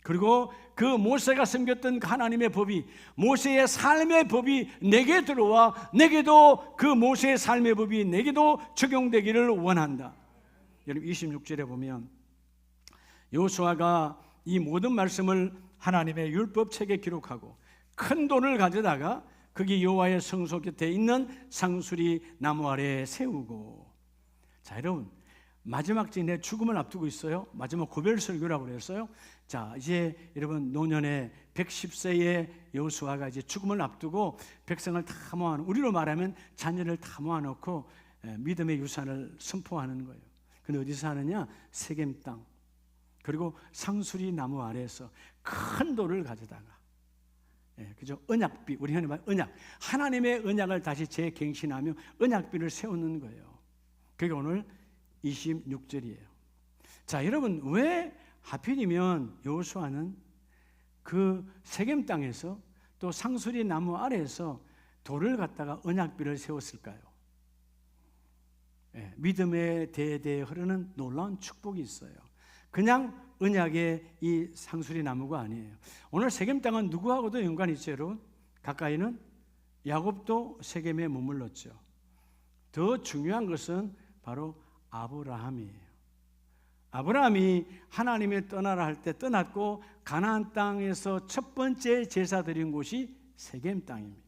그리고 그 모세가 섬겼던 하나님의 법이, 모세의 삶의 법이 내게 들어와 내게도 그 모세의 삶의 법이 내게도 적용되기를 원한다. 여러분 26절에 보면 여호수아가 이 모든 말씀을 하나님의 율법책에 기록하고 큰 돌을 가져다가 거기 여호와의 성소 곁에 있는 상수리 나무 아래에 세우고. 자, 여러분 마지막 내 죽음을 앞두고 있어요. 마지막 고별 설교라고 그랬어요. 자, 이제 여러분 노년의 110세의 여호수아가 이제 죽음을 앞두고 백성을 다 모아놓고, 우리로 말하면 자녀를 다 모아놓고 믿음의 유산을 선포하는 거예요. 근데 어디서 하느냐? 세겜 땅, 그리고 상수리 나무 아래에서 큰 돌을 가져다가, 그죠? 언약비, 우리 흔히 말하는 언약, 하나님의 언약을 다시 재갱신하며 언약비를 세우는 거예요. 그게 오늘 26절이에요. 자, 여러분 왜 하필이면 여호수아는 그 세겜 땅에서 또 상수리 나무 아래에서 돌을 갖다가 언약비를 세웠을까요? 믿음의 대대에 흐르는 놀라운 축복이 있어요. 그냥 언약의 이 상수리 나무가 아니에요. 오늘 세겜 땅은 누구하고도 연관이 있죠, 여러분? 가까이는 야곱도 세겜에 머물렀죠. 더 중요한 것은 바로 아브라함이에요. 아브라함이 하나님의 떠나라 할 때 떠났고 가나안 땅에서 첫 번째 제사 드린 곳이 세겜 땅입니다.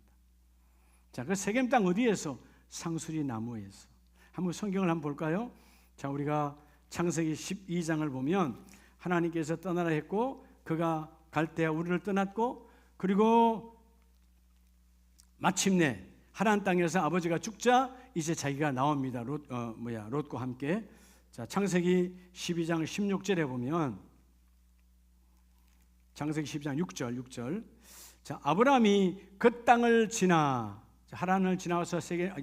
자, 그 세겜 땅 어디에서? 상수리 나무에서. 한번 성경을 한번 볼까요? 자, 우리가 창세기 12장을 보면 하나님께서 떠나라 했고 그가 갈대아 우르를 떠났고 그리고 마침내 하나님 땅에서 아버지가 죽자 이제 자기가 나옵니다. 롯과 함께. 자, 창세기 12장 16절에 보면 창세기 12장 6절. 자, 아브라함이 그 땅을 지나 하란을 지나서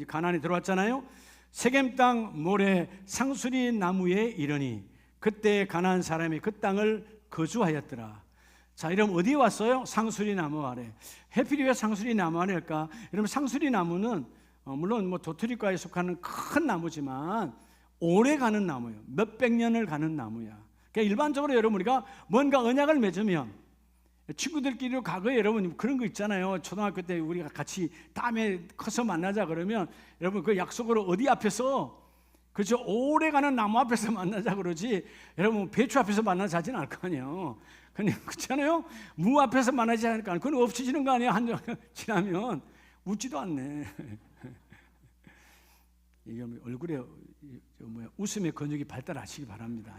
가나안에 들어왔잖아요. 세겜 땅 모래 상수리 나무에 이르니 그때 가나안 사람이 그 땅을 거주하였더라. 자, 이러면 어디에 왔어요? 상수리 나무 아래. 해필이 왜 상수리 나무 아래일까? 여러분, 상수리 나무는 물론 도토리과에 속하는 큰 나무지만 오래 가는 나무예요. 몇백 년을 가는 나무야. 그러니까 일반적으로 여러분 우리가 뭔가 언약을 맺으면 친구들끼리 과거에 여러분 그런 거 있잖아요. 초등학교 때 우리가 같이 다음에 커서 만나자 그러면 여러분 그 약속으로 어디 앞에서, 그렇죠? 오래 가는 나무 앞에서 만나자 그러지 여러분 배추 앞에서 만나자 하지는 않을 거 아니에요. 그냥 그렇잖아요. 무 앞에서 만나지 않을까? 그건 없어지는 거 아니에요. 한 년 지나면 웃지도 않네. 이게 얼굴에 웃음의 근육이 발달하시기 바랍니다.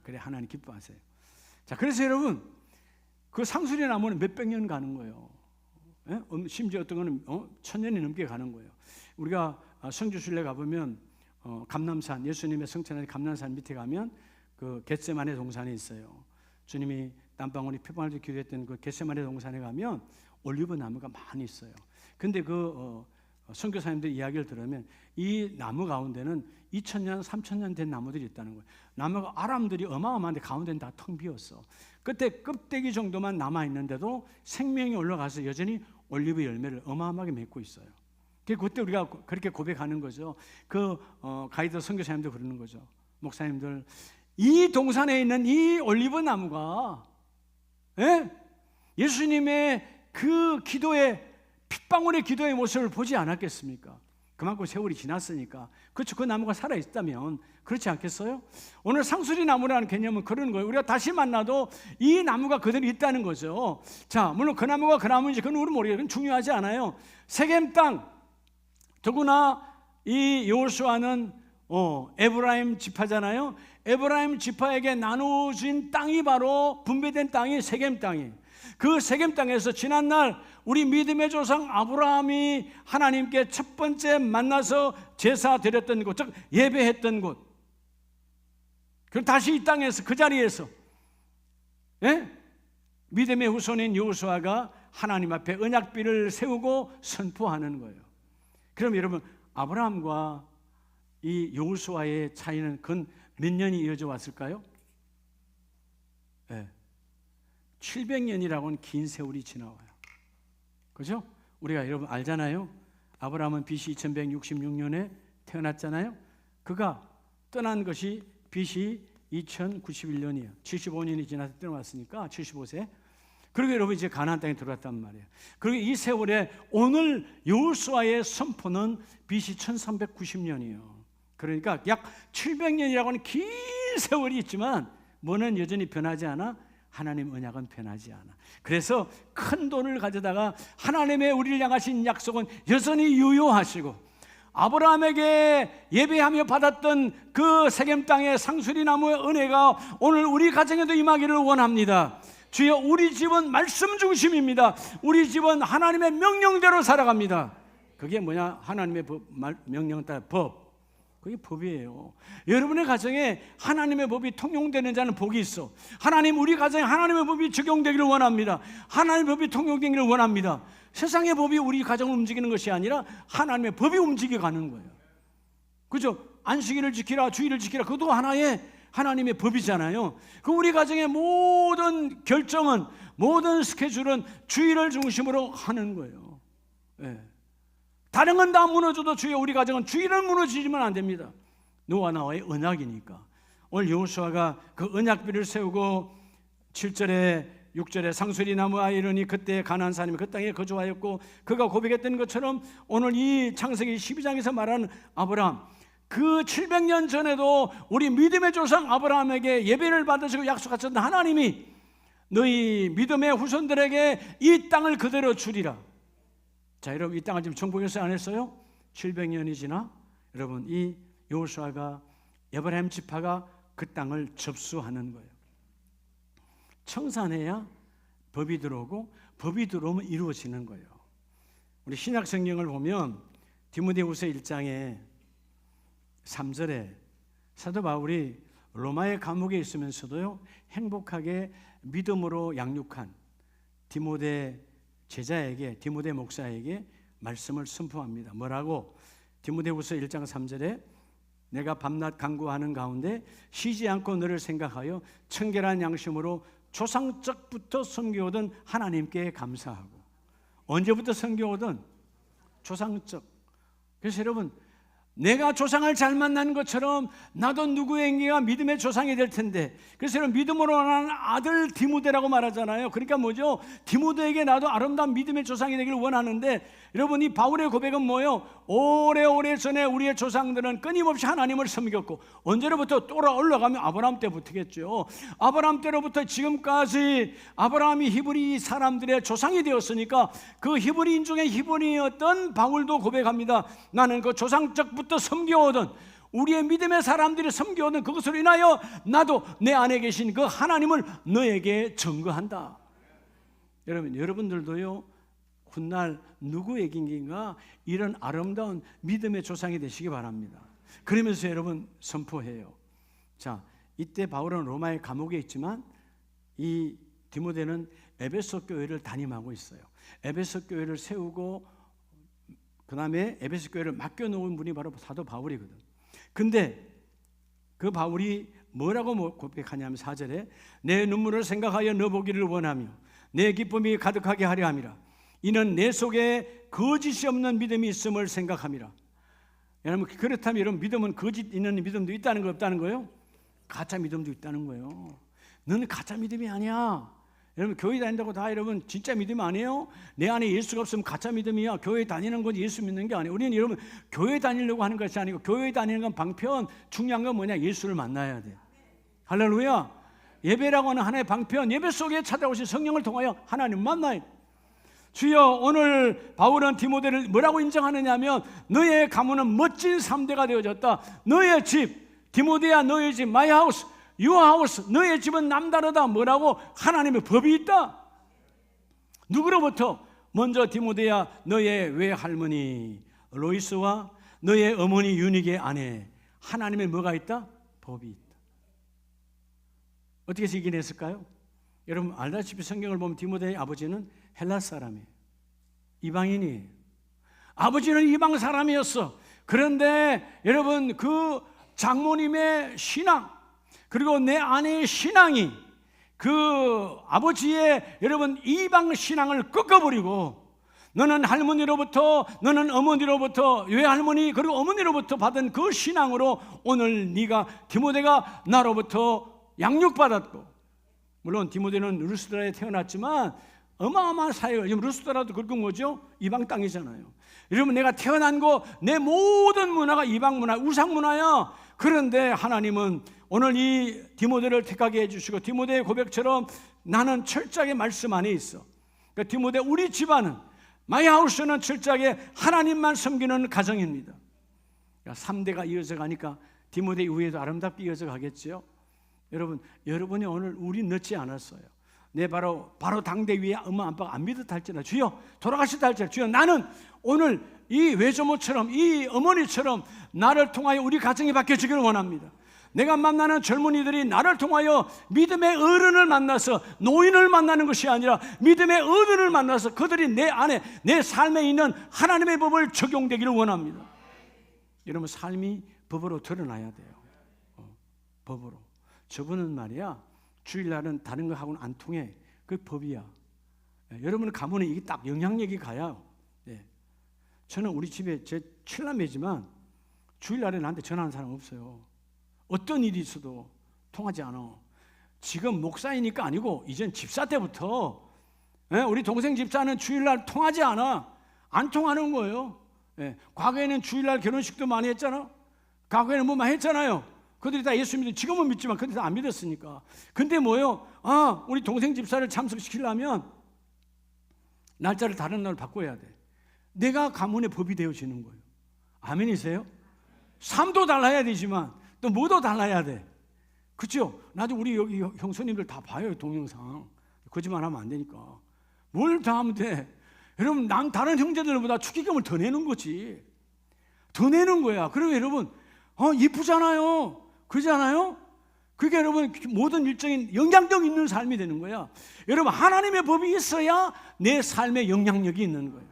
그래 하나님 기뻐하세요. 자, 그래서 여러분 그 상수리 나무는 몇백 년 가는 거예요. 심지어 어떤 거는 1000년이 넘게 가는 거예요. 우리가 성주순례 가보면 감람산, 예수님의 성천한 감람산 밑에 가면 그 겟세마네 동산이 있어요. 주님이 땀방울이 피방울도 기도했던 그 겟세마네 동산에 가면 올리브 나무가 많이 있어요. 근데 그 선교사님들 이야기를 들으면 이 나무 가운데는 2000년, 3000년 된 나무들이 있다는 거예요. 나무가 아람들이 어마어마한데 가운데는 다 텅 비었어. 그때 껍데기 정도만 남아있는데도 생명이 올라가서 여전히 올리브 열매를 어마어마하게 맺고 있어요. 그때 우리가 그렇게 고백하는 거죠. 그 가이드 선교사님도 그러는 거죠. 목사님들, 이 동산에 있는 이 올리브 나무가 예수님의 그 기도의 핏방울의 기도의 모습을 보지 않았겠습니까? 그만큼 세월이 지났으니까. 그렇죠. 그 나무가 살아있다면 그렇지 않겠어요? 오늘 상수리 나무라는 개념은 그런 거예요. 우리가 다시 만나도 이 나무가 그대로 있다는 거죠. 자, 물론 그 나무가 그 나무인지 그건 우리는 모르겠어요. 그건 중요하지 않아요. 세겜 땅, 더구나 이 여호수아는 에브라임 지파잖아요. 에브라임 지파에게 나누어진 땅이 바로 분배된 땅이 세겜 땅이에요. 그 세겜 땅에서 지난날 우리 믿음의 조상 아브라함이 하나님께 첫 번째 만나서 제사 드렸던 곳, 즉 예배했던 곳. 그럼 다시 이 땅에서 그 자리에서 믿음의 후손인 여호수아가 하나님 앞에 언약궤를 세우고 선포하는 거예요. 그럼 여러분 아브라함과 이 여호수아의 차이는 근 몇 년이 이어져 왔을까요? 700년이라고는 긴 세월이 지나와요. 그죠? 우리가 여러분 알잖아요. 아브라함은 BC 2166년에 태어났잖아요. 그가 떠난 것이 BC 2091년이에요. 75년이 지나서 떠났으니까 75세. 그리고 여러분 이제 가나안 땅에 들어갔단 말이에요. 그리고 이 세월에 오늘 여호수아의 선포는 BC 1390년이에요. 그러니까 약 700년이라고 하는 긴 세월이 있지만 뭐는 여전히 변하지 않아? 하나님 언약은 변하지 않아. 그래서 큰 돈을 가져다가 하나님의 우리를 향하신 약속은 여전히 유효하시고 아브라함에게 예배하며 받았던 그 세겜 땅의 상수리 나무의 은혜가 오늘 우리 가정에도 임하기를 원합니다. 주여, 우리 집은 말씀 중심입니다. 우리 집은 하나님의 명령대로 살아갑니다. 그게 뭐냐? 하나님의 명령 따라 법. 그게 법이에요. 여러분의 가정에 하나님의 법이 통용되는 자는 복이 있어. 하나님, 우리 가정에 하나님의 법이 적용되기를 원합니다. 하나님의 법이 통용되기를 원합니다. 세상의 법이 우리 가정을 움직이는 것이 아니라 하나님의 법이 움직여가는 거예요. 그죠? 안식일을 지키라, 주일을 지키라, 그것도 하나의 하나님의 법이잖아요. 그 우리 가정의 모든 결정은, 모든 스케줄은 주일을 중심으로 하는 거예요. 다른 건 다 무너져도 주여, 우리 가정은 주일을 무너지면 안 됩니다. 너와 나와의 언약이니까. 오늘 여호수아가 그 언약궤를 세우고 7절에 6절에 상수리 나무와 이르니 그때 가나안 사람이 그 땅에 거주하였고 그가 고백했던 것처럼 오늘 이 창세기 12장에서 말하는 아브라함, 그 700년 전에도 우리 믿음의 조상 아브라함에게 예배를 받으시고 약속하셨던 하나님이 너희 믿음의 후손들에게 이 땅을 그대로 주리라. 자, 여러분, 이 땅을 지금 정복했어요, 안 했어요? 700년이 지나 여러분, 이 여호수아가, 에브라임 지파가 그 땅을 접수하는 거예요. 청산해야 법이 들어오고, 법이 들어오면 이루어지는 거예요. 우리 신약 성경을 보면 디모데후서 1장에 3절에 사도 바울이 로마의 감옥에 있으면서도요, 행복하게 믿음으로 양육한 디모데 제자에게, 디모데 목사에게 말씀을 선포합니다. 뭐라고? 디모데후서 1장 3절에 내가 밤낮 간구하는 가운데 쉬지 않고 너를 생각하여 청결한 양심으로 조상적부터 섬겨오던 하나님께 감사하고. 언제부터 섬겨오던? 조상적. 그래서 여러분, 내가 조상을 잘 만난 것처럼 나도 누구에게가 믿음의 조상이 될 텐데, 그래서 여러분, 믿음으로 난 아들 디모데라고 말하잖아요. 그러니까 뭐죠? 디모데에게 나도 아름다운 믿음의 조상이 되기를 원하는데, 여러분, 이 바울의 고백은 뭐예요? 오래오래 전에 우리의 조상들은 끊임없이 하나님을 섬겼고, 언제로부터 올라가면 아브라함 때부터겠죠. 아브라함 때로부터 지금까지 아브라함이 히브리 사람들의 조상이 되었으니까 그 히브리인 중에 히브리였던 바울도 고백합니다. 나는 그 조상적부터 섬겨오던, 우리의 믿음의 사람들이 섬겨오던 그것으로 인하여 나도 내 안에 계신 그 하나님을 너에게 증거한다. 여러분, 여러분들도요, 훗날 누구에게인가 이런 아름다운 믿음의 조상이 되시기 바랍니다. 그러면서 여러분 선포해요. 자, 이때 바울은 로마의 감옥에 있지만 이 디모데는 에베소 교회를 담임하고 있어요. 에베소 교회를 세우고 그 다음에 에베소 교회를 맡겨놓은 분이 바로 사도 바울이거든. 근데 그 바울이 뭐라고 고백하냐면 4절에 내 눈물을 생각하여 너 보기를 원하며 내 기쁨이 가득하게 하려 함이라. 이는 내 속에 거짓이 없는 믿음이 있음을 생각함이라. 여러분, 그렇다면 여러분, 믿음은 거짓 있는 믿음도 있다는 거 없다는 거예요? 가짜 믿음도 있다는 거예요. 너는 가짜 믿음이 아니야. 여러분, 교회 다닌다고 다 여러분 진짜 믿음 아니에요? 내 안에 예수가 없으면 가짜 믿음이야. 교회 다니는 건 예수 믿는 게 아니에요. 우리는 여러분 교회 다니려고 하는 것이 아니고, 교회 다니는 건 방편, 중요한 건 뭐냐? 예수를 만나야 돼. 할렐루야. 예배라고 하는 하나의 방편, 예배 속에 찾아오신 성령을 통하여 하나님 만나야 돼. 주여, 오늘 바울은 디모데를 뭐라고 인정하느냐 하면 너의 가문은 멋진 3대가 되어졌다. 너의 집, 디모데야 너의 집, my house, your house, 너의 집은 남다르다. 뭐라고? 하나님의 법이 있다. 누구로부터? 먼저 디모데야 너의 외할머니 로이스와 너의 어머니 유닉의 아내, 하나님의 뭐가 있다? 법이 있다. 어떻게 해서 이겨냈을까요? 여러분 알다시피 성경을 보면 디모데의 아버지는 헬라 사람이에요. 이방인이에요. 아버지는 이방 사람이었어. 그런데 여러분 그 장모님의 신앙, 그리고 내 아내의 신앙이 그 아버지의 여러분 이방 신앙을 꺾어버리고, 너는 할머니로부터, 너는 어머니로부터, 외할머니 그리고 어머니로부터 받은 그 신앙으로 오늘 네가, 디모데가 나로부터 양육받았고, 물론 디모데는 루스드라에 태어났지만 어마어마한 사회가, 지금 루스드라도 그렇고 뭐죠? 이방 땅이잖아요. 여러분, 내가 태어난 거, 내 모든 문화가 이방 문화, 우상 문화야. 그런데 하나님은 오늘 이 디모데를 택하게 해주시고, 디모데의 고백처럼 나는 철저하게 말씀 안에 있어. 그러니까 디모데, 우리 집안은, 마이 하우스는 철저하게 하나님만 섬기는 가정입니다. 그러니까 3대가 이어져 가니까 디모데 이후에도 아름답게 이어져 가겠죠. 여러분, 여러분이 오늘 우리 늦지 않았어요. 내 바로 당대 위에 엄마 아빠가 안 믿었다 할지라도, 주여 돌아가셨다 할지라도, 주여 나는 오늘 이 외조모처럼, 이 어머니처럼 나를 통하여 우리 가정이 바뀌어지기를 원합니다. 내가 만나는 젊은이들이 나를 통하여 믿음의 어른을 만나서 노인을 만나는 것이 아니라 믿음의 어른을 만나서 그들이 내 안에, 내 삶에 있는 하나님의 법을 적용되기를 원합니다. 여러분, 삶이 법으로 드러나야 돼요. 법으로. 저분은 말이야, 주일날은 다른 거 하고는 안 통해. 그 법이야. 여러분 가문에 이게 딱 영향력이 가요. 저는 우리 집에 제 7남매지만 주일날에 나한테 전화하는 사람 없어요. 어떤 일이 있어도 통하지 않아. 지금 목사이니까 아니고 이전 집사 때부터 우리 동생 집사는 주일날 통하지 않아. 안 통하는 거예요. 과거에는 주일날 결혼식도 많이 했잖아. 과거에는 뭐 많이 했잖아요. 그들이 다 예수 믿고 지금은 믿지만 그들이 다 안 믿었으니까. 근데 뭐요? 우리 동생 집사를 참석시키려면 날짜를 다른 날로 바꿔야 돼. 내가 가문의 법이 되어지는 거예요. 아멘이세요? 삶도 달라야 되지만 또 뭐도 달라야 돼. 그렇죠? 나도 우리 여기 형수님들 다 봐요, 동영상. 거짓말하면 안 되니까. 뭘 다 하면 돼? 여러분, 난 다른 형제들보다 축의금을 더 내는 거지. 더 내는 거야. 그리고 여러분, 이쁘잖아요. 그러지 않아요? 그게 여러분 모든 일정인 영향력 있는 삶이 되는 거야. 여러분, 하나님의 법이 있어야 내 삶에 영향력이 있는 거예요.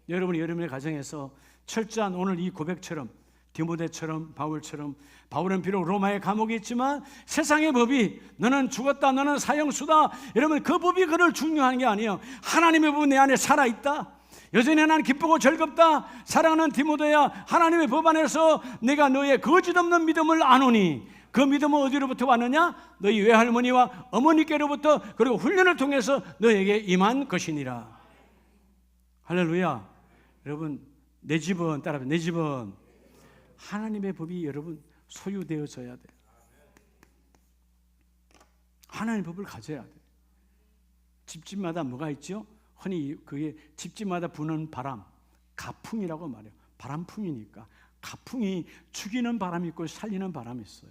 여러분이 여러분의 가정에서 철저한 오늘 이 고백처럼 디모데처럼 바울처럼, 바울은 비록 로마의 감옥에 있지만 세상의 법이 너는 죽었다, 너는 사형수다, 여러분 그 법이 그를 중요한 게 아니에요. 하나님의 법은 내 안에 살아있다. 여전히 난 기쁘고 즐겁다. 사랑하는 디모데야, 하나님의 법 안에서 내가 너의 거짓없는 믿음을 아노니 그 믿음은 어디로부터 왔느냐? 너희 외할머니와 어머니께로부터, 그리고 훈련을 통해서 너에게 임한 것이니라. 할렐루야. 여러분, 내 집은, 따라합니다. 내 집은 하나님의 법이 여러분 소유되어져야 돼. 하나님의 법을 가져야 돼. 집집마다 뭐가 있죠? 흔히 그게 집집마다 부는 바람, 가풍이라고 말해요. 바람풍이니까. 가풍이 죽이는 바람이 있고 살리는 바람이 있어요.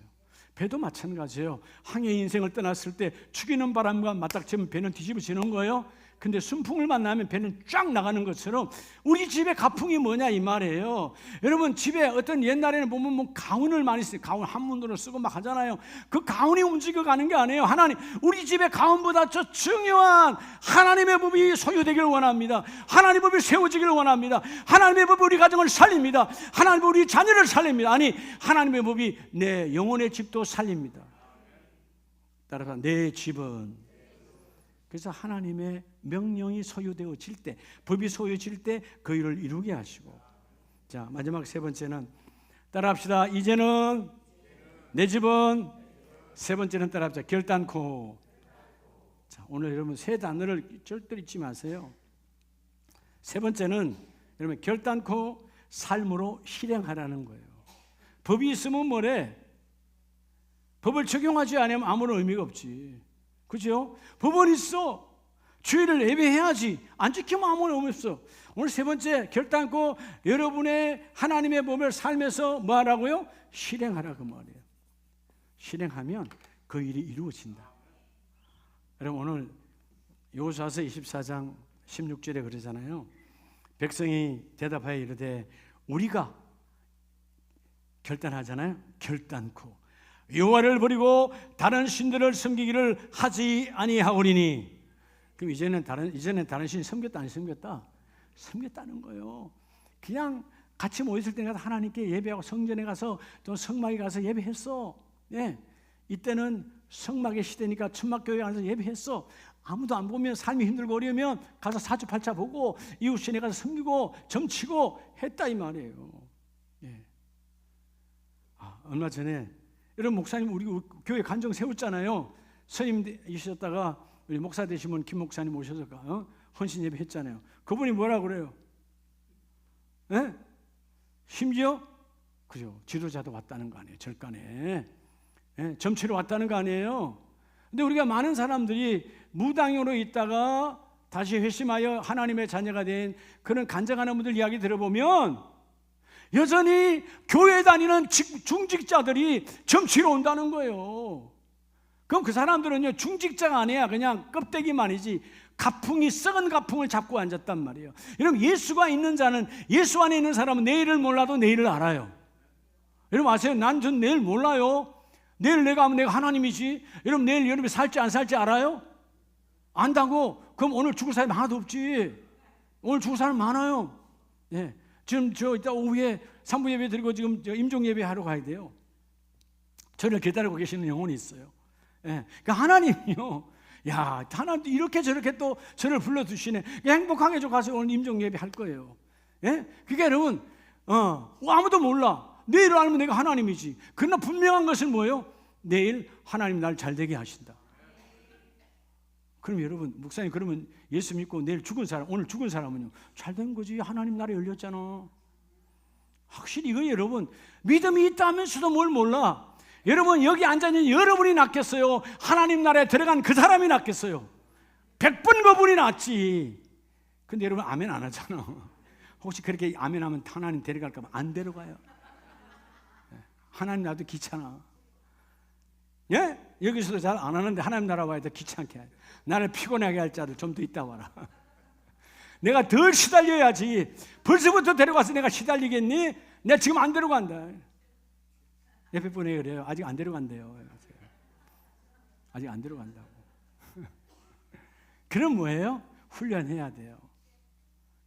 배도 마찬가지예요. 항해 인생을 떠났을 때 죽이는 바람과 맞닥치면 배는 뒤집어지는 거예요. 근데 순풍을 만나면 배는 쫙 나가는 것처럼 우리 집에 가풍이 뭐냐 이 말이에요. 여러분, 집에 어떤 옛날에는 보면 뭐 가운을 많이 써요. 가운 한문으로 쓰고 막 하잖아요. 그 가운이 움직여가는 게 아니에요. 하나님, 우리 집에 가운보다 저 중요한 하나님의 법이 소유되기를 원합니다. 하나님의 법이 세워지기를 원합니다. 하나님의 법이 우리 가정을 살립니다. 하나님의 법이 우리 자녀를 살립니다. 아니, 하나님의 법이 내 영혼의 집도 살립니다. 따라서 내 집은, 그래서 하나님의 명령이 소유되어질 때, 법이 소유질 때 그 일을 이루게 하시고. 자, 마지막 세 번째는 따라합시다. 이제는 내 집은, 세 번째는 따라합시다. 결단코. 자, 오늘 여러분 세 단어를 절대 잊지 마세요. 세 번째는 여러분 결단코 삶으로 실행하라는 거예요. 법이 있으면 뭐래? 법을 적용하지 않으면 아무런 의미가 없지. 그죠? 법은 있어. 주일을 예배해야지. 안 지키면 아무런 의미 없어. 오늘 세 번째, 결단코 여러분의 하나님의 법을 삶에서 뭐 하라고요? 실행하라고 말이에요. 실행하면 그 일이 이루어진다. 여러분, 오늘 여호수아서 24장 16절에 그러잖아요. 백성이 대답하여 이르되 우리가 결단하잖아요. 결단코 여호와를 버리고 다른 신들을 섬기기를 하지 아니하오리니. 그럼 이제는 다른 신 섬겼다 안 섬겼다? 섬겼다는 거예요. 그냥 같이 모였을 때 가서 하나님께 예배하고 성전에 가서 또 성막에 가서 예배했어. 네. 이때는 성막의 시대니까 천막교회 가서 예배했어. 아무도 안 보면 삶이 힘들고 어려우면 가서 사주팔자 보고 이웃신에 가서 섬기고 점치고 했다 이 말이에요. 예. 얼마 전에 여러분, 목사님 우리 교회 간정 세웠잖아요. 선임이셨다가 우리 목사 되신 분 김 목사님 오셔서 헌신 예배 했잖아요. 그분이 뭐라 그래요? 예? 심지어 그죠? 지도자도 왔다는 거 아니에요. 절간에. 예? 점치러 왔다는 거 아니에요. 근데 우리가 많은 사람들이 무당으로 있다가 다시 회심하여 하나님의 자녀가 된 그런 간증하는 분들 이야기 들어보면 여전히 교회 다니는 중직자들이 점치러 온다는 거예요. 그럼 그 사람들은요, 중직자가 아니야. 그냥 껍데기만이지. 가풍이, 썩은 가풍을 잡고 앉았단 말이에요. 여러분, 예수가 있는 자는, 예수 안에 있는 사람은 내일을 몰라도 내일을 알아요. 여러분 아세요? 전 내일 몰라요. 내일 내가 하면 내가 하나님이지. 여러분, 내일 여러분이 살지 안 살지 알아요? 안다고? 그럼 오늘 죽을 사람이 하나도 없지. 오늘 죽을 사람 많아요. 예. 지금 이따 오후에 3부 예배 드리고 지금 임종 예배 하러 가야 돼요. 저를 기다리고 계시는 영혼이 있어요. 예. 그러니까 하나님이요. 야, 하나님도 이렇게 저렇게 또 저를 불러주시네. 행복하게 좀 가서 오늘 임종 예배 할 거예요. 예? 그게 여러분, 아무도 몰라. 내일을 알면 내가 하나님이지. 그러나 분명한 것은 뭐예요? 내일 하나님 날 잘되게 하신다. 그럼 여러분, 목사님 그러면 예수 믿고 내일 죽은 사람, 오늘 죽은 사람은요? 잘된 거지. 하나님 나라 열렸잖아. 확실히 이거 여러분 믿음이 있다 하면서도 뭘 몰라. 여러분 여기 앉아있는 여러분이 낫겠어요? 하나님 나라에 들어간 그 사람이 낫겠어요? 100번 그분이 낫지. 근데 여러분 아멘 안 하잖아. 혹시 그렇게 아멘 하면 하나님 데려갈까 봐 안 데려가요. 하나님 나도 귀찮아. 예? 여기서도 잘 안 하는데 하나님 나라 와야 돼. 귀찮게 해. 나를 피곤하게 할 자들 좀 더 있다 와라. 내가 덜 시달려야지. 벌써부터 데려가서 내가 시달리겠니? 내가 지금 안 데려간다. 옆에 분이 그래요. 아직 안 데려간대요. 아직 안 데려간다고. 그럼 뭐예요? 훈련해야 돼요.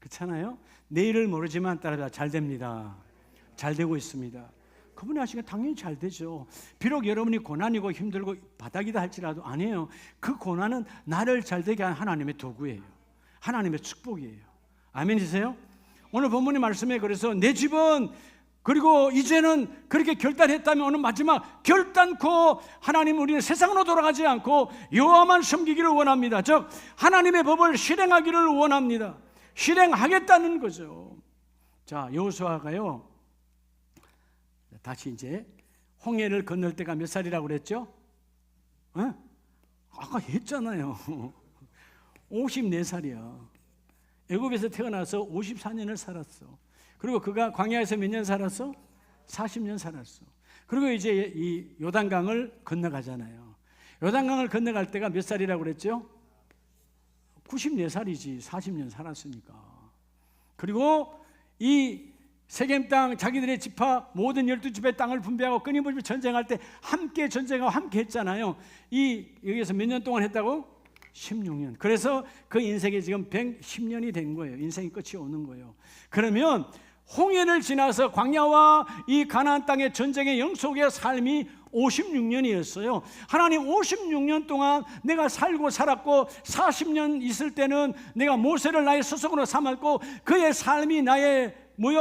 그렇잖아요? 내일을 모르지만 따라다 잘 됩니다. 잘 되고 있습니다. 그분이 하시면 당연히 잘 되죠. 비록 여러분이 고난이고 힘들고 바닥이다 할지라도 아니에요. 그 고난은 나를 잘 되게 한 하나님의 도구예요. 하나님의 축복이에요. 아멘이세요? 오늘 본문의 말씀에 그래서 내 집은 그리고 이제는 그렇게 결단했다면 오늘 마지막 결단코 하나님 우리는 세상으로 돌아가지 않고 여호와만 섬기기를 원합니다. 즉 하나님의 법을 실행하기를 원합니다. 실행하겠다는 거죠. 자, 여호수아가요 다시 이제 홍해를 건널 때가 몇 살이라고 그랬죠? 어? 아까 했잖아요. 54살이야. 애굽에서 태어나서 54년을 살았어. 그리고 그가 광야에서 몇 년 살았어? 40년 살았어. 그리고 이제 이 요단강을 건너가잖아요. 요단강을 건너갈 때가 몇 살이라고 그랬죠? 94살이지. 40년 살았으니까. 그리고 이 세겜 땅 자기들의 지파 모든 12지파의 땅을 분배하고 끊임없이 전쟁할 때 함께 전쟁하고 함께 했잖아요. 여기서 몇 년 동안 했다고? 16년. 그래서 그 인생이 지금 110년이 된 거예요. 인생이 끝이 오는 거예요. 그러면 홍해를 지나서 광야와 이 가나안 땅의 전쟁의 영속의 삶이 56년이었어요. 하나님 56년 동안 내가 살고 살았고 40년 있을 때는 내가 모세를 나의 소속으로 삼았고 그의 삶이 나의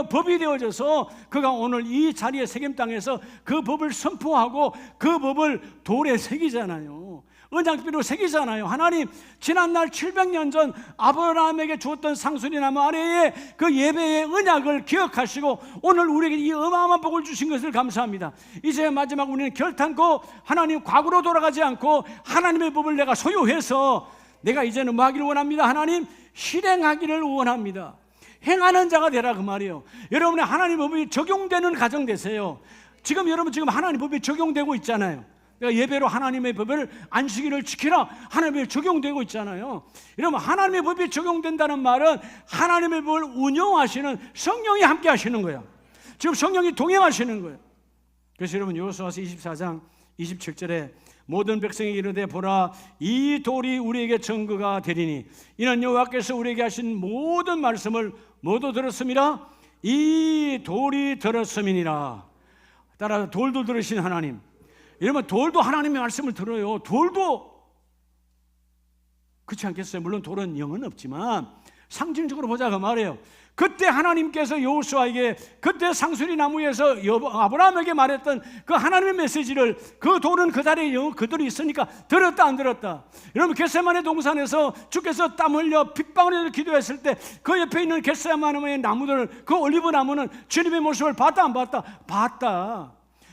법이 되어져서 그가 오늘 이 자리에 세겜 땅에서 그 법을 선포하고 그 법을 돌에 새기잖아요. 언약비로 새기잖아요. 하나님 지난날 700년 전 아브라함에게 주었던 상수리나무 아래에 그 예배의 언약을 기억하시고 오늘 우리에게 이 어마어마한 복을 주신 것을 감사합니다. 이제 마지막 우리는 결단코 하나님 과거로 돌아가지 않고 하나님의 법을 내가 소유해서 내가 이제는 뭐 하기를 원합니다. 하나님 실행하기를 원합니다. 행하는 자가 되라 그 말이에요. 여러분의 하나님의 법이 적용되는 가정 되세요. 지금 여러분 지금 하나님의 법이 적용되고 있잖아요. 내가 예배로 하나님의 법을 안식일을 지키라 하나님의 적용되고 있잖아요. 여러분 하나님의 법이 적용된다는 말은 하나님의 법을 운영하시는 성령이 함께 하시는 거예요. 지금 성령이 동행하시는 거예요. 그래서 여러분 여호수아서 24장 27절에 모든 백성에게 이르되 보라 이 돌이 우리에게 증거가 되리니 이는 여호와께서 우리에게 하신 모든 말씀을 모두 들었음이라. 이 돌이 들었음이니라. 따라서 돌도 들으신 하나님. 여러분 돌도 하나님의 말씀을 들어요. 돌도 그렇지 않겠어요? 물론 돌은 영은 없지만 상징적으로 보자 그 말이에요. 그때 하나님께서 여호수아에게 그때 상수리 나무에서 아브라함에게 말했던 그 하나님의 메시지를 그 돌은 그 자리에 그대로 있으니까 들었다 안 들었다? 여러분 겟세마네 동산에서 주께서 땀 흘려 핏방울에서 기도했을 때 그 옆에 있는 겟세마네 나무들 그 올리브 나무는 주님의 모습을 봤다 안 봤다? 봤다.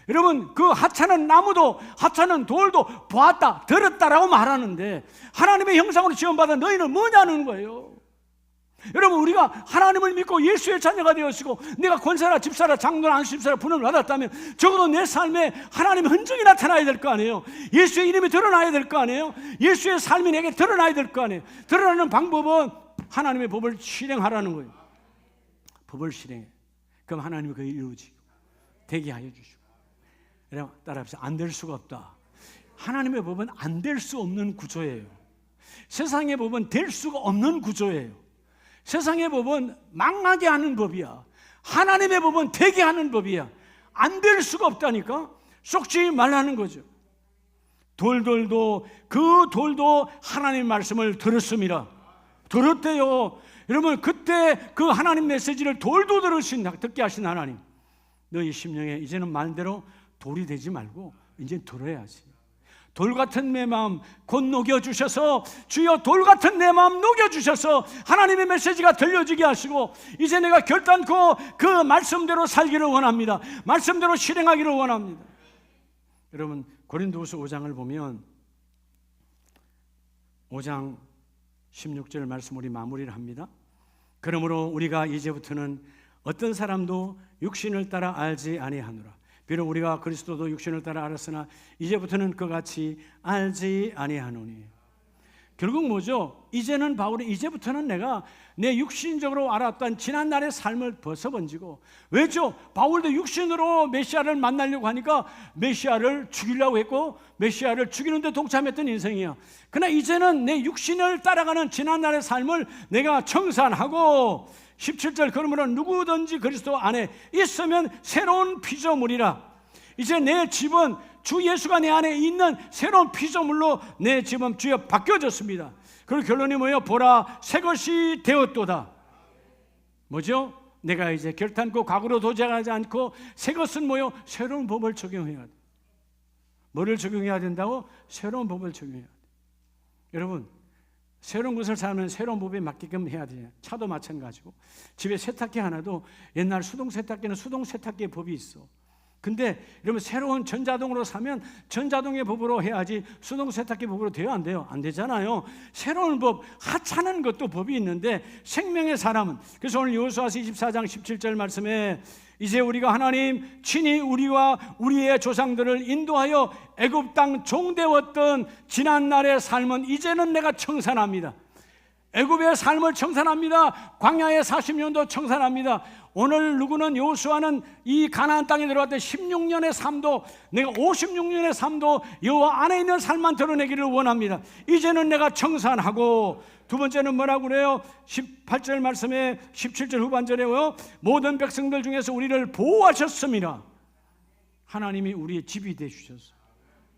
여러분 그 하찮은 나무도 하찮은 돌도 보았다 들었다라고 말하는데 하나님의 형상으로 지원받은 너희는 뭐냐는 거예요. 여러분 우리가 하나님을 믿고 예수의 자녀가 되었고 내가 권사라 집사라 장로라 안수집사라 부름을 받았다면 적어도 내 삶에 하나님의 흔적이 나타나야 될 거 아니에요. 예수의 이름이 드러나야 될 거 아니에요. 예수의 삶이 내게 드러나야 될 거 아니에요. 드러나는 방법은 하나님의 법을 실행하라는 거예요. 법을 실행해. 그럼 하나님이 그걸 이루어지고 되게 하여 주시고. 여러분 따라합시다. 안 될 수가 없다. 하나님의 법은 안 될 수 없는 구조예요. 세상의 법은 될 수가 없는 구조예요. 세상의 법은 망하게 하는 법이야. 하나님의 법은 되게 하는 법이야. 안 될 수가 없다니까. 속지 말라는 거죠. 돌도 그 돌도 하나님의 말씀을 들었습니다. 들었대요. 여러분 그때 그 하나님 메시지를 돌도 듣게 하신 하나님, 너희 심령에 이제는 말대로 돌이 되지 말고 이제 들어야지. 돌같은 내 마음 곧 녹여주셔서, 주여 돌같은 내 마음 녹여주셔서 하나님의 메시지가 들려지게 하시고, 이제 내가 결단코 그 말씀대로 살기를 원합니다. 말씀대로 실행하기를 원합니다. 여러분, 고린도후서 5장을 보면 5장 16절 말씀 우리 마무리를 합니다. 그러므로 우리가 이제부터는 어떤 사람도 육신을 따라 알지 아니하노라. 비록 우리가 그리스도도 육신을 따라 알았으나 이제부터는 그같이 알지 아니하노니. 결국 뭐죠? 이제는 바울이 이제부터는 내가 내 육신적으로 알았던 지난날의 삶을 벗어번지고, 왜죠? 바울도 육신으로 메시아를 만나려고 하니까 메시아를 죽이려고 했고 메시아를 죽이는데 동참했던 인생이에요. 그러나 이제는 내 육신을 따라가는 지난날의 삶을 내가 청산하고, 17절 그러므로 누구든지 그리스도 안에 있으면 새로운 피조물이라. 이제 내 집은 주 예수가 내 안에 있는 새로운 피조물로 내 집은 주여 바뀌어졌습니다. 그리고 결론이 뭐예요? 보라 새 것이 되었도다. 뭐죠? 내가 이제 결단코 과거로 도전하지 않고 새 것은 뭐예요? 새로운 법을 적용해야 돼. 뭐를 적용해야 된다고? 새로운 법을 적용해야 돼. 여러분, 새로운 것을 사면 새로운 법에 맞게끔 해야 돼요. 차도 마찬가지고, 집에 세탁기 하나도 옛날 수동 세탁기는 수동 세탁기의 법이 있어. 근데 여러분, 새로운 전자동으로 사면 전자동의 법으로 해야지 수동 세탁기 법으로 돼요? 안 돼요? 안 되잖아요. 새로운 법, 하찮은 것도 법이 있는데 생명의 사람은, 그래서 오늘 여호수아서 24장 17절 말씀에 이제 우리가 하나님 친히 우리와 우리의 조상들을 인도하여 애굽 땅 종되었던 지난날의 삶은 이제는 내가 청산합니다. 애굽의 삶을 청산합니다. 광야의 40년도 청산합니다. 오늘 누구는 여호수아는 이 가나안 땅에 들어왔던 16년의 삶도, 내가 56년의 삶도 여호와 안에 있는 삶만 드러내기를 원합니다. 이제는 내가 청산하고, 두 번째는 뭐라고 그래요? 18절 말씀에 17절 후반절에요. 모든 백성들 중에서 우리를 보호하셨습니다. 하나님이 우리의 집이 되주셨어요.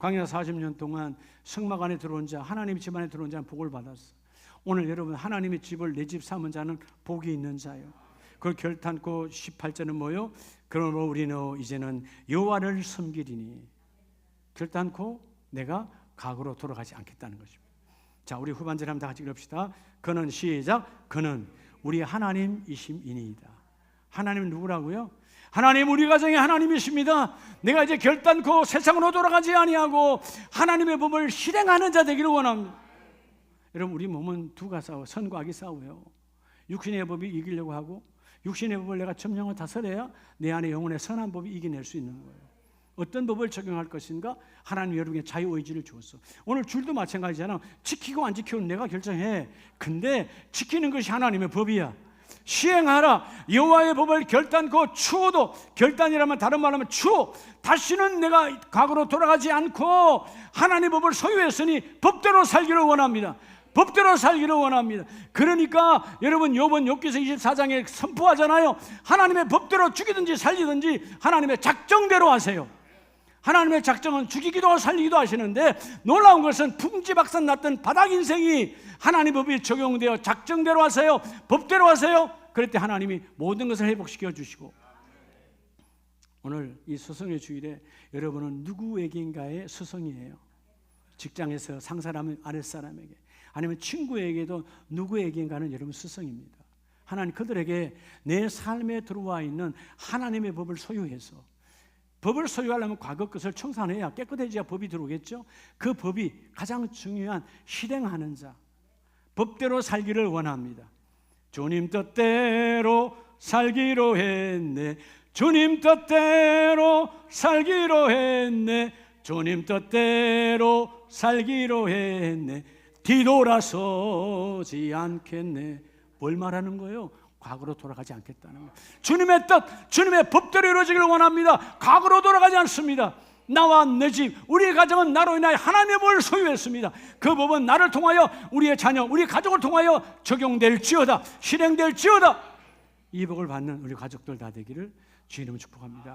광야 40년 동안 성막 안에 들어온 자, 하나님의 집 안에 들어온 자는 복을 받았어요. 오늘 여러분, 하나님의 집을 내 집 삼은 자는 복이 있는 자예요. 그걸 결단코 18절은 뭐요? 그러므로 우리는 이제는 여호와를 섬기리니. 결단코 내가 과거로 돌아가지 않겠다는 것입니다. 자, 우리 후반절 한번 다 같이 읽읍시다. 그는, 시작, 그는 우리 하나님이심이니이다. 하나님은 누구라고요? 하나님, 우리 가정의 하나님이십니다. 내가 이제 결단코 세상으로 돌아가지 아니하고 하나님의 법을 실행하는 자 되기를 원합니다. 여러분, 우리 몸은 두가 싸워, 선과 악이 싸워요. 육신의 법이 이기려고 하고, 육신의 법을 내가 점령을 다스려야 내 안에 영혼의 선한 법이 이겨낼 수 있는 거예요. 어떤 법을 적용할 것인가? 하나님 여러분에게 자유의지를 주었어. 오늘 줄도 마찬가지잖아. 지키고 안 지키고 내가 결정해. 근데 지키는 것이 하나님의 법이야. 시행하라. 여호와의 법을 결단코 추어도, 결단이라면 다른 말로 하면 추어, 다시는 내가 과거로 돌아가지 않고 하나님의 법을 소유했으니 법대로 살기를 원합니다. 법대로 살기를 원합니다. 그러니까 여러분, 욥은 욥기서 24장에 선포하잖아요. 하나님의 법대로 죽이든지 살리든지 하나님의 작정대로 하세요. 하나님의 작정은 죽이기도 살리기도 하시는데, 놀라운 것은 풍지박산 났던 바닥 인생이 하나님의 법이 적용되어 작정대로 하세요, 법대로 하세요. 그럴 때 하나님이 모든 것을 회복시켜 주시고, 오늘 이 스승의 주일에 여러분은 누구에게인가의 스승이에요. 직장에서 상사라면 아랫사람에게, 아니면 친구에게도 누구에게인가는 여러분 스승입니다. 하나님 그들에게 내 삶에 들어와 있는 하나님의 법을 소유해서, 법을 소유하려면 과거 것을 청산해야 깨끗해져야 법이 들어오겠죠. 그 법이 가장 중요한 실행하는 자, 법대로 살기를 원합니다. 주님 뜻대로 살기로 했네, 주님 뜻대로 살기로 했네, 주님 뜻대로 살기로 했네, 뒤돌아서지 않겠네. 뭘 말하는 거예요? 과거로 돌아가지 않겠다는 거예요. 주님의 뜻, 주님의 법대로 이루어지기를 원합니다. 과거로 돌아가지 않습니다. 나와 내 집, 우리의 가정은 나로 인하여 하나님의 법을 소유했습니다. 그 법은 나를 통하여 우리의 자녀, 우리 가족을 통하여 적용될지어다, 실행될지어다. 이 복을 받는 우리 가족들 다 되기를 주의 이름으로 축복합니다.